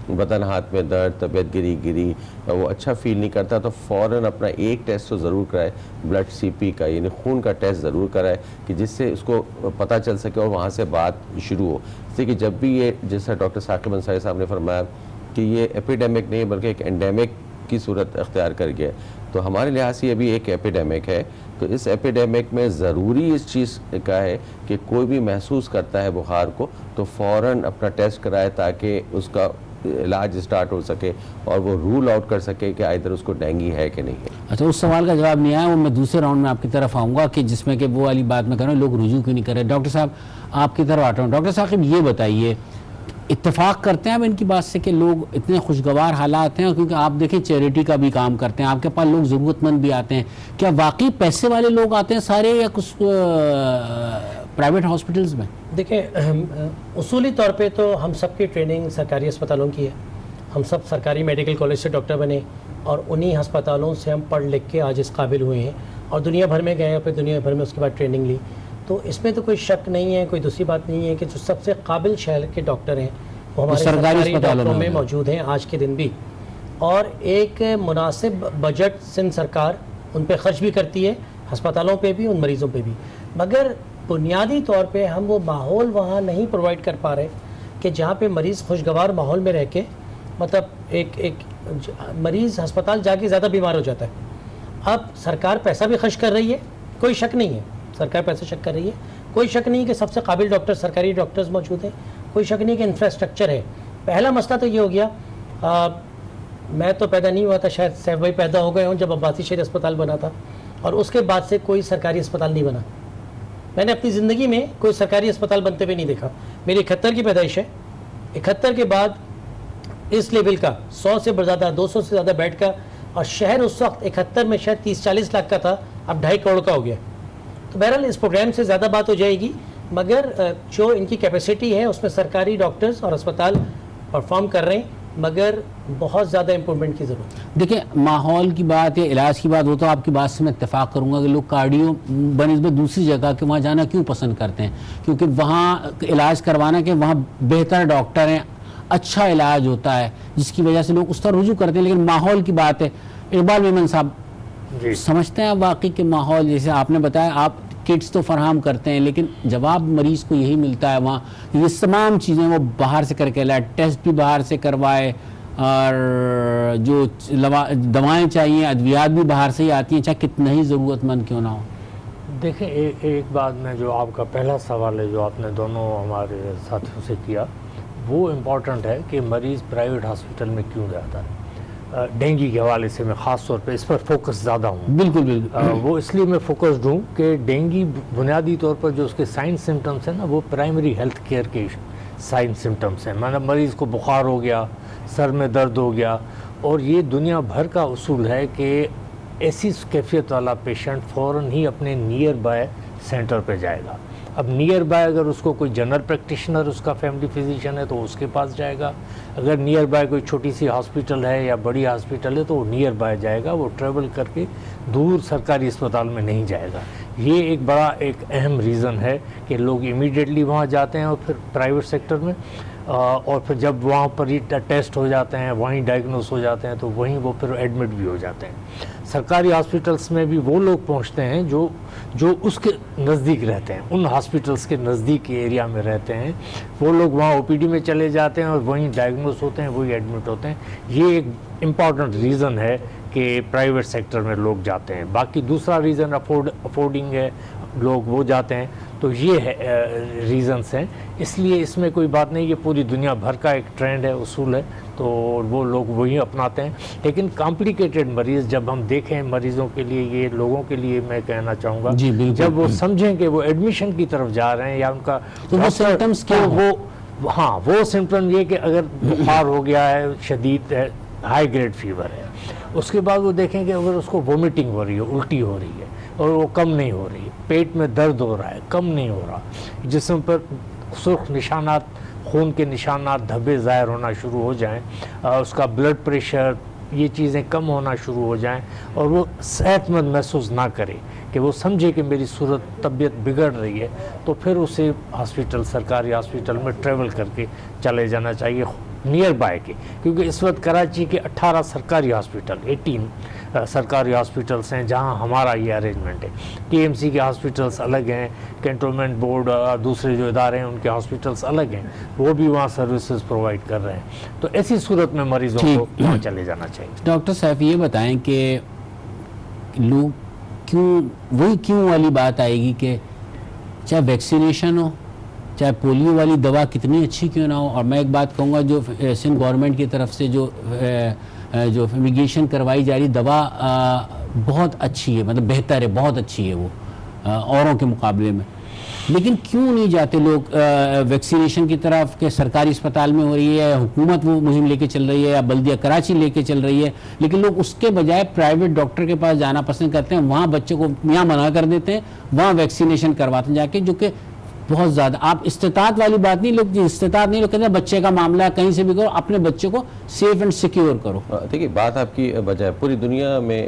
بدن ہاتھ میں درد, طبیعت گری وہ اچھا فیل نہیں کرتا, تو فوراً اپنا ایک ٹیسٹ تو ضرور کرائے, بلڈ سی پی کا یعنی خون کا ٹیسٹ ضرور کرائے, کہ جس سے اس کو پتہ چل سکے اور وہاں سے بات شروع ہو. اس لیے کہ جب بھی یہ, جیسا ڈاکٹر ثاقب انصاری صاحب نے فرمایا کہ یہ ایپیڈیمک نہیں بلکہ ایک انڈیمک کی صورت اختیار کر گیا, تو ہمارے لحاظ سے یہ بھی ایک ایپیڈیمک ہے. تو اس ایپیڈیمک میں ضروری اس چیز کا ہے کہ کوئی بھی محسوس کرتا ہے بخار کو تو فوراً اپنا ٹیسٹ کرائے, تاکہ اس کا علاج اسٹارٹ ہو سکے اور وہ رول آؤٹ کر سکے کہ ادھر اس کو ڈینگی ہے کہ نہیں ہے. اچھا, اس سوال کا جواب نہیں آیا, وہ میں دوسرے راؤنڈ میں آپ کی طرف آؤں گا کہ جس میں کہ وہ والی بات میں کہہ رہا ہوں لوگ رجوع کیوں نہیں کر رہے. ڈاکٹر صاحب آپ کی طرف آتا ہوں. ڈاکٹر صاحب یہ بتائیے, اتفاق کرتے ہیں آپ ان کی بات سے کہ لوگ اتنے خوشگوار حالات ہیں, کیونکہ آپ دیکھیں چیریٹی کا بھی کام کرتے ہیں, آپ کے پاس لوگ ضرورت مند بھی آتے ہیں, کیا واقعی پیسے والے لوگ آتے ہیں سارے یا کچھ پرائیویٹ ہاسپٹلز میں؟ دیکھیں, اصولی طور پہ تو ہم سب کی ٹریننگ سرکاری اسپتالوں کی ہے. ہم سب سرکاری میڈیکل کالج سے ڈاکٹر بنے اور انہی ہسپتالوں سے ہم پڑھ لکھ کے آج اس قابل ہوئے ہیں, اور دنیا بھر میں گئے اور پھر دنیا بھر میں اس کے بعد ٹریننگ لی. تو اس میں تو کوئی شک نہیں ہے, کوئی دوسری بات نہیں ہے کہ جو سب سے قابل شہر کے ڈاکٹر ہیں وہ ہمارے سرکاری ڈاکٹروں میں موجود ہیں آج کے دن بھی, اور ایک مناسب بجٹ سندھ سرکار ان پہ خرچ بھی کرتی ہے, ہسپتالوں پہ بھی, ان مریضوں پہ بھی. مگر بنیادی طور پہ ہم وہ ماحول وہاں نہیں پرووائڈ کر پا رہے کہ جہاں پہ مریض خوشگوار ماحول میں رہ کے, مطلب ایک مریض ہسپتال جا کے زیادہ بیمار ہو جاتا ہے. اب سرکار پیسہ بھی خرچ کر رہی ہے, کوئی شک نہیں ہے, سرکار پیسہ خرچ کر رہی ہے, کوئی شک نہیں کہ سب سے قابل ڈاکٹر سرکاری ڈاکٹرز موجود ہیں, کوئی شک نہیں کہ انفراسٹرکچر ہے. پہلا مسئلہ تو یہ ہو گیا, میں تو پیدا نہیں ہوا تھا, شاید سیف بھائی پیدا ہو گئے ہوں جب عباسی شہید اسپتال بنا تھا, اور اس کے بعد سے کوئی سرکاری اسپتال نہیں بنا. میں نے اپنی زندگی میں کوئی سرکاری اسپتال بنتے ہوئے نہیں دیکھا. میری 71 کی پیدائش ہے, 71 کے بعد اس لیول کا 100 سے زیادہ 200 سے زیادہ بیڈ کا, اور شہر اس وقت 71 میں شاید 30-40 لاکھ کا تھا, اب 2.5 کروڑ کا ہو گیا. تو بہرحال اس پروگرام سے زیادہ بات ہو جائے گی, مگر جو ان کی کیپیسٹی ہے اس میں سرکاری ڈاکٹرز اور اسپتال پرفارم کر رہے ہیں, مگر بہت زیادہ امپرومنٹ کی ضرورت ہے. دیکھیں, ماحول کی بات یا علاج کی بات ہو تو آپ کی بات سے میں اتفاق کروں گا کہ لوگ کارڈیو بنسبت دوسری جگہ کہ وہاں جانا کیوں پسند کرتے ہیں, کیونکہ وہاں علاج کروانا کہ وہاں بہتر ڈاکٹر ہیں, اچھا علاج ہوتا ہے, جس کی وجہ سے لوگ اس طرح رجوع کرتے ہیں. لیکن ماحول کی بات ہے, اقبال میمن صاحب سمجھتے ہیں واقعی کہ ماحول, جیسے آپ نے بتایا آپ کٹس تو فراہم کرتے ہیں, لیکن جواب مریض کو یہی ملتا ہے وہاں یہ تمام چیزیں وہ باہر سے کر کے لائے, ٹیسٹ بھی باہر سے کروائے, اور جو دوائیں چاہیے ادویات بھی باہر سے ہی آتی ہیں, چاہے کتنا ہی ضرورت مند کیوں نہ ہو. دیکھیں, ایک بات میں, جو آپ کا پہلا سوال ہے جو آپ نے دونوں ہمارے ساتھیوں سے کیا, وہ امپورٹنٹ ہے کہ مریض پرائیویٹ ہاسپٹل میں کیوں جاتا ہے. ڈینگی کے حوالے سے میں خاص طور پہ اس پر فوکس زیادہ ہوں. بالکل بالکل, وہ اس لیے میں فوکسڈ ہوں کہ ڈینگی بنیادی طور پر جو اس کے سائن سمٹمس ہیں نا, وہ پرائمری ہیلتھ کیئر کے سائن سمٹمس ہیں. مطلب مریض کو بخار ہو گیا, سر میں درد ہو گیا, اور یہ دنیا بھر کا اصول ہے کہ ایسی کیفیت والا پیشنٹ فوراً ہی اپنے نیئر بائی سینٹر پہ جائے گا. اب نیئر بائی اگر اس کو کوئی جنرل پریکٹیشنر اس کا فیملی فزیشین ہے تو اس کے پاس جائے گا, اگر نیئر بائی کوئی چھوٹی سی ہاسپٹل ہے یا بڑی ہاسپٹل ہے تو وہ نیئر بائی جائے گا, وہ ٹریول کر کے دور سرکاری اسپتال میں نہیں جائے گا. یہ ایک بڑا ایک اہم ریزن ہے کہ لوگ امیڈیٹلی وہاں جاتے ہیں اور پھر پرائیویٹ سیکٹر میں, اور پھر جب وہاں پر ہی ٹیسٹ ہو جاتے ہیں, وہیں ڈائگنوز ہو جاتے ہیں, تو وہیں وہ پھر ایڈمٹ بھی ہو جاتے ہیں. سرکاری ہاسپٹلس میں بھی وہ لوگ پہنچتے ہیں جو اس کے نزدیک رہتے ہیں, ان ہاسپٹلس کے نزدیک ایریا میں رہتے ہیں, وہ لوگ وہاں او پی ڈی میں چلے جاتے ہیں اور وہیں ڈائگنوز ہوتے ہیں, وہی ایڈمٹ ہوتے ہیں. یہ ایک امپورٹنٹ ریزن ہے کہ پرائیویٹ سیکٹر میں لوگ جاتے ہیں. باقی دوسرا ریزن افورڈنگ ہے, لوگ وہ جاتے ہیں. تو یہ ریزنس ہیں, اس لیے اس میں کوئی بات نہیں, یہ پوری دنیا بھر کا ایک ٹرینڈ ہے, اصول ہے, تو وہ لوگ وہی اپناتے ہیں. لیکن کمپلیکیٹڈ مریض جب ہم دیکھیں مریضوں کے لیے, یہ لوگوں کے لیے میں کہنا چاہوں گا, جب وہ سمجھیں کہ وہ ایڈمیشن کی طرف جا رہے ہیں یا ان کا تو وہ سمپٹمز کیا وہ ہاں وہ سمپٹم یہ کہ اگر بخار ہو گیا ہے شدید ہے ہائی گریڈ فیور ہے اس کے بعد وہ دیکھیں کہ اگر اس کو وومٹنگ ہو رہی ہے الٹی ہو رہی ہے اور وہ کم نہیں ہو رہی پیٹ میں درد ہو رہا ہے کم نہیں ہو رہا جسم پر سرخ نشانات خون کے نشانات دھبے ظاہر ہونا شروع ہو جائیں اس کا بلڈ پریشر یہ چیزیں کم ہونا شروع ہو جائیں اور وہ صحت مند محسوس نہ کرے کہ وہ سمجھے کہ میری صورت طبیعت بگڑ رہی ہے تو پھر اسے ہاسپٹل سرکاری ہاسپٹل میں ٹریول کر کے چلے جانا چاہیے نیئر بائی کے کیونکہ اس وقت کراچی کے 18 سرکاری ہاسپٹل 18 سرکاری ہاسپٹلس ہیں جہاں ہمارا یہ ارینجمنٹ ہے کے ایم سی کے ہاسپٹلس الگ ہیں کینٹونمنٹ بورڈ اور دوسرے جو ادارے ہیں ان کے ہاسپٹلس الگ ہیں وہ بھی وہاں سروسز پرووائڈ کر رہے ہیں تو ایسی صورت میں مریضوں کو وہاں چلے جانا چاہیے. ڈاکٹر صاحب یہ بتائیں کہ لوگ کیوں والی بات آئے گی کہ چاہے ویکسینیشن ہو چاہے پولیو والی دوا کتنی اچھی کیوں نہ ہو اور میں ایک بات کہوں گا جو سندھ گورنمنٹ کی طرف سے جو فمیگیشن کروائی جا رہی دوا بہت اچھی ہے مطلب بہتر ہے بہت اچھی ہے وہ اوروں کے مقابلے میں لیکن کیوں نہیں جاتے لوگ ویکسینیشن کی طرف کہ سرکاری اسپتال میں ہو رہی ہے حکومت وہ مہم لے کے چل رہی ہے یا بلدیہ کراچی لے کے چل رہی ہے لیکن لوگ اس کے بجائے پرائیویٹ ڈاکٹر کے پاس جانا پسند کرتے ہیں وہاں بچے کو یہاں منع کر دیتے ہیں وہاں ویکسینیشن کرواتے ہیں جا کے جو کہ بہت زیادہ آپ استطاعت والی بات نہیں لوگ استطاعت نہیں لوگ کہتے ہیں بچے کا معاملہ ہے کہیں سے بھی کرو اپنے بچے کو سیف اینڈ سیکیور کرو. دیکھیے بات آپ کی بجائے پوری دنیا میں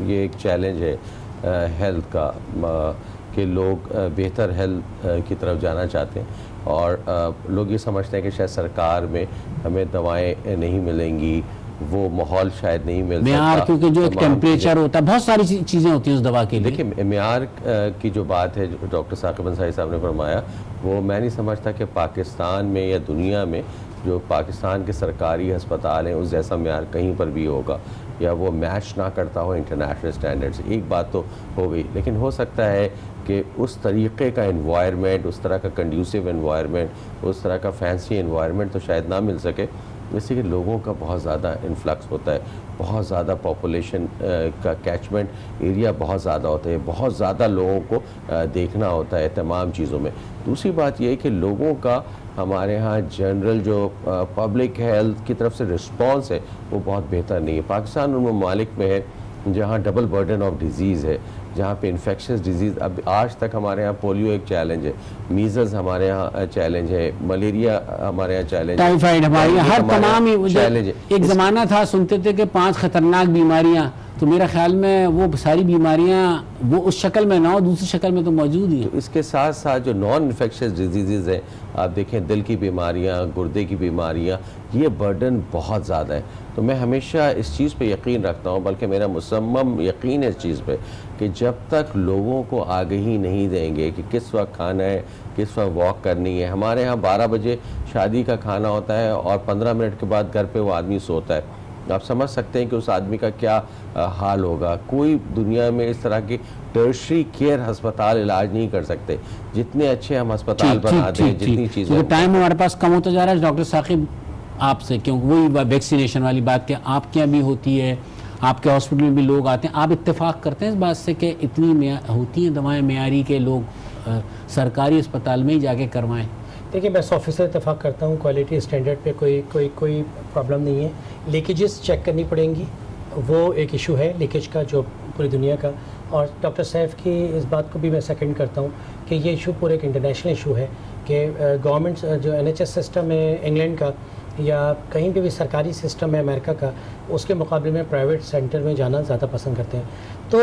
یہ ایک چیلنج ہے ہیلتھ کا کہ لوگ بہتر ہیلتھ کی طرف جانا چاہتے ہیں اور لوگ یہ سمجھتے ہیں کہ شاید سرکار میں ہمیں دوائیں نہیں ملیں گی وہ ماحول شاید نہیں مل سکتا کیونکہ جو ایک ٹیمپریچر ہوتا ہے بہت ساری چیزیں ہوتی ہیں اس دوا کے لیے. دیکھیں معیار کی جو بات ہے جو ڈاکٹر ثاقب انصاری صاحب نے فرمایا وہ میں نہیں سمجھتا کہ پاکستان میں یا دنیا میں جو پاکستان کے سرکاری ہسپتال ہیں اس جیسا معیار کہیں پر بھی ہوگا یا وہ میچ نہ کرتا ہو انٹرنیشنل اسٹینڈرڈ سے. ایک بات تو ہو گئی لیکن ہو سکتا ہے کہ اس طریقے کا انوائرمنٹ اس طرح کا کنڈیوسیو انوائرمنٹ اس طرح کا فینسی انوائرمنٹ تو شاید نہ مل سکے اس لیے کہ لوگوں کا بہت زیادہ انفلکس ہوتا ہے بہت زیادہ پاپولیشن کا کیچمنٹ ایریا بہت زیادہ ہوتا ہے بہت زیادہ لوگوں کو دیکھنا ہوتا ہے تمام چیزوں میں. دوسری بات یہ ہے کہ لوگوں کا ہمارے ہاں جنرل جو پبلک ہیلتھ کی طرف سے رسپانس ہے وہ بہت بہتر نہیں ہے. پاکستان ان ممالک میں ہے جہاں ڈبل برڈن آف ڈیزیز ہے جہاں پہ انفیکشس ڈیزیز اب آج تک ہمارے ہاں پولیو ایک چیلنج ہے میزلز ہمارے ہاں چیلنج ہے ملیریا ہمارے ہاں چیلنج ہے ٹائیفائڈ ہمارے ہر تمام ایک زمانہ تھا سنتے تھے کہ 5 خطرناک بیماریاں تو میرا خیال میں وہ ساری بیماریاں وہ اس شکل میں نہ ہو دوسری شکل میں تو موجود ہی ہیں. اس کے ساتھ ساتھ جو نان انفیکشس ڈیزیزز ہیں آپ دیکھیں دل کی بیماریاں گردے کی بیماریاں یہ برڈن بہت زیادہ ہے. تو میں ہمیشہ اس چیز پہ یقین رکھتا ہوں بلکہ میرا مصمم یقین ہے اس چیز پہ کہ جب تک لوگوں کو آگہی نہیں دیں گے کہ کس وقت کھانا ہے کس وقت واک کرنی ہے. ہمارے ہاں 12 بجے شادی کا کھانا ہوتا ہے اور 15 منٹ کے بعد گھر پہ وہ آدمی سوتا ہے. آپ سمجھ سکتے ہیں کہ اس آدمی کا کیا حال ہوگا. کوئی دنیا میں اس طرح کی ٹرشری کیئر ہسپتال علاج نہیں کر سکتے جتنے اچھے ہم ہسپتال بناتے ہیں جتنی چیزیں. ٹائم ہمارے پاس کم ہوتا جا رہا ہے ڈاکٹر ثاقب آپ سے کیونکہ وہی ویکسینیشن والی بات کہ آپ کے یہاں بھی ہوتی ہے آپ کے ہاسپٹل میں بھی لوگ آتے ہیں آپ اتفاق کرتے ہیں اس بات سے کہ اتنی ہوتی ہیں دوائیں معیاری کے لوگ سرکاری اسپتال میں ہی جا کے کروائیں. دیکھیے میں 100% اتفاق کرتا ہوں کوالٹی اسٹینڈرڈ پہ کوئی پرابلم نہیں ہے. لیکیجز چیک کرنی پڑیں گی وہ ایک ایشو ہے لیکیج کا جو پوری دنیا کا اور ڈاکٹر سیف کی اس بات کو بھی میں سیکنڈ کرتا ہوں کہ یہ ایشو پورے ایک انٹرنیشنل ایشو ہے کہ گورنمنٹ جو NHS سسٹم ہے انگلینڈ کا یا کہیں پہ بھی سرکاری سسٹم ہے امریکہ کا اس کے مقابلے میں پرائیویٹ سینٹر میں جانا زیادہ پسند کرتے ہیں. تو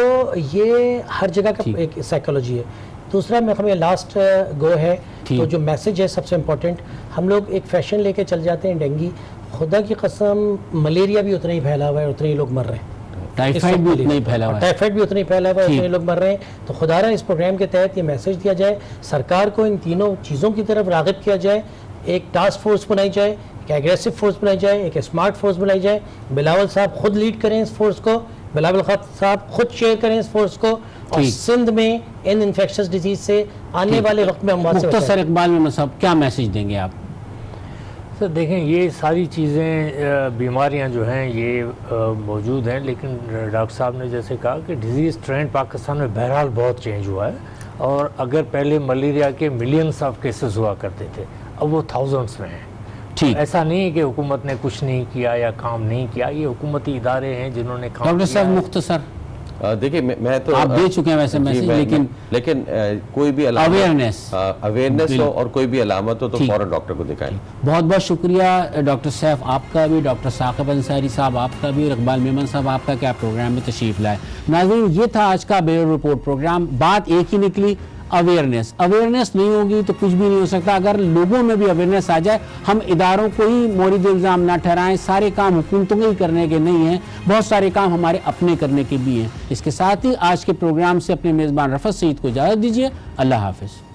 یہ ہر جگہ کا ایک سائیکالوجی ہے. دوسرا میں ہمیں لاسٹ گو ہے تو جو میسج ہے سب سے امپورٹنٹ ہم لوگ ایک فیشن لے کے چل جاتے ہیں ڈینگی خدا کی قسم ملیریا بھی اتنا ہی پھیلا ہوا ہے اتنے ہی لوگ مر رہے ہیں ٹائیفائڈ بھی اتنا ہی پھیلا ہوا ہے اتنے لوگ مر رہے ہیں. تو خدا رہا اس پروگرام کے تحت یہ میسج دیا جائے سرکار کو ان تینوں چیزوں کی طرف راغب کیا جائے. ایک ٹاسک فورس بنائی جائے ایک ایگریسو فورس بنائی جائے ایک اسمارٹ فورس بنائی جائے. بلاول صاحب خود لیڈ کریں اس فورس کو بلاول صاحب خود شیئر کریں اس فورس کو اور سندھ میں ان انفیکشس ڈیزیز سے آنے والے وقت میں مختصر اقبال میں صاحب کیا میسج دیں گے آپ؟ سر دیکھیں یہ ساری چیزیں بیماریاں جو ہیں یہ موجود ہیں لیکن ڈاکٹر صاحب نے جیسے کہا کہ ڈیزیز ٹرینڈ پاکستان میں بہرحال بہت چینج ہوا ہے اور اگر پہلے ملیریا کے ملینز آف کیسز ہوا کرتے تھے اب وہ تھاؤزنڈس میں ہیں. ٹھیک. ایسا نہیں ہے کہ حکومت نے کچھ نہیں کیا یا کام نہیں کیا, یہ حکومتی ادارے ہیں جنہوں نے کام ڈاکٹر کیا صاحب ہے. مختصر دیکھیے میں تو آپ دے چکے ہیں ویسے میسج, لیکن کوئی بھی اویئرنیس ہو اور کوئی بھی علامت ہو تو فوراً ڈاکٹر کو دکھائیں. بہت بہت شکریہ ڈاکٹر سیف آپ کا بھی, ڈاکٹر ثاقب انصاری صاحب آپ کا بھی, اور اقبال میمن صاحب آپ کا کہ آپ پروگرام میں تشریف لائے. ناظرین یہ تھا آج کا بیورو رپورٹ پروگرام. بات ایک ہی نکلی, اویئرنیس نہیں ہوگی تو کچھ بھی نہیں ہو سکتا. اگر لوگوں میں بھی اویئرنیس آ جائے, ہم اداروں کو ہی مورد الزام نہ ٹھہرائیں, سارے کام حکومتوں کے ہی کرنے کے نہیں ہیں, بہت سارے کام ہمارے اپنے کرنے کے بھی ہیں. اس کے ساتھ ہی آج کے پروگرام سے اپنے میزبان رفعت سعید کو اجازت دیجیے. اللہ حافظ.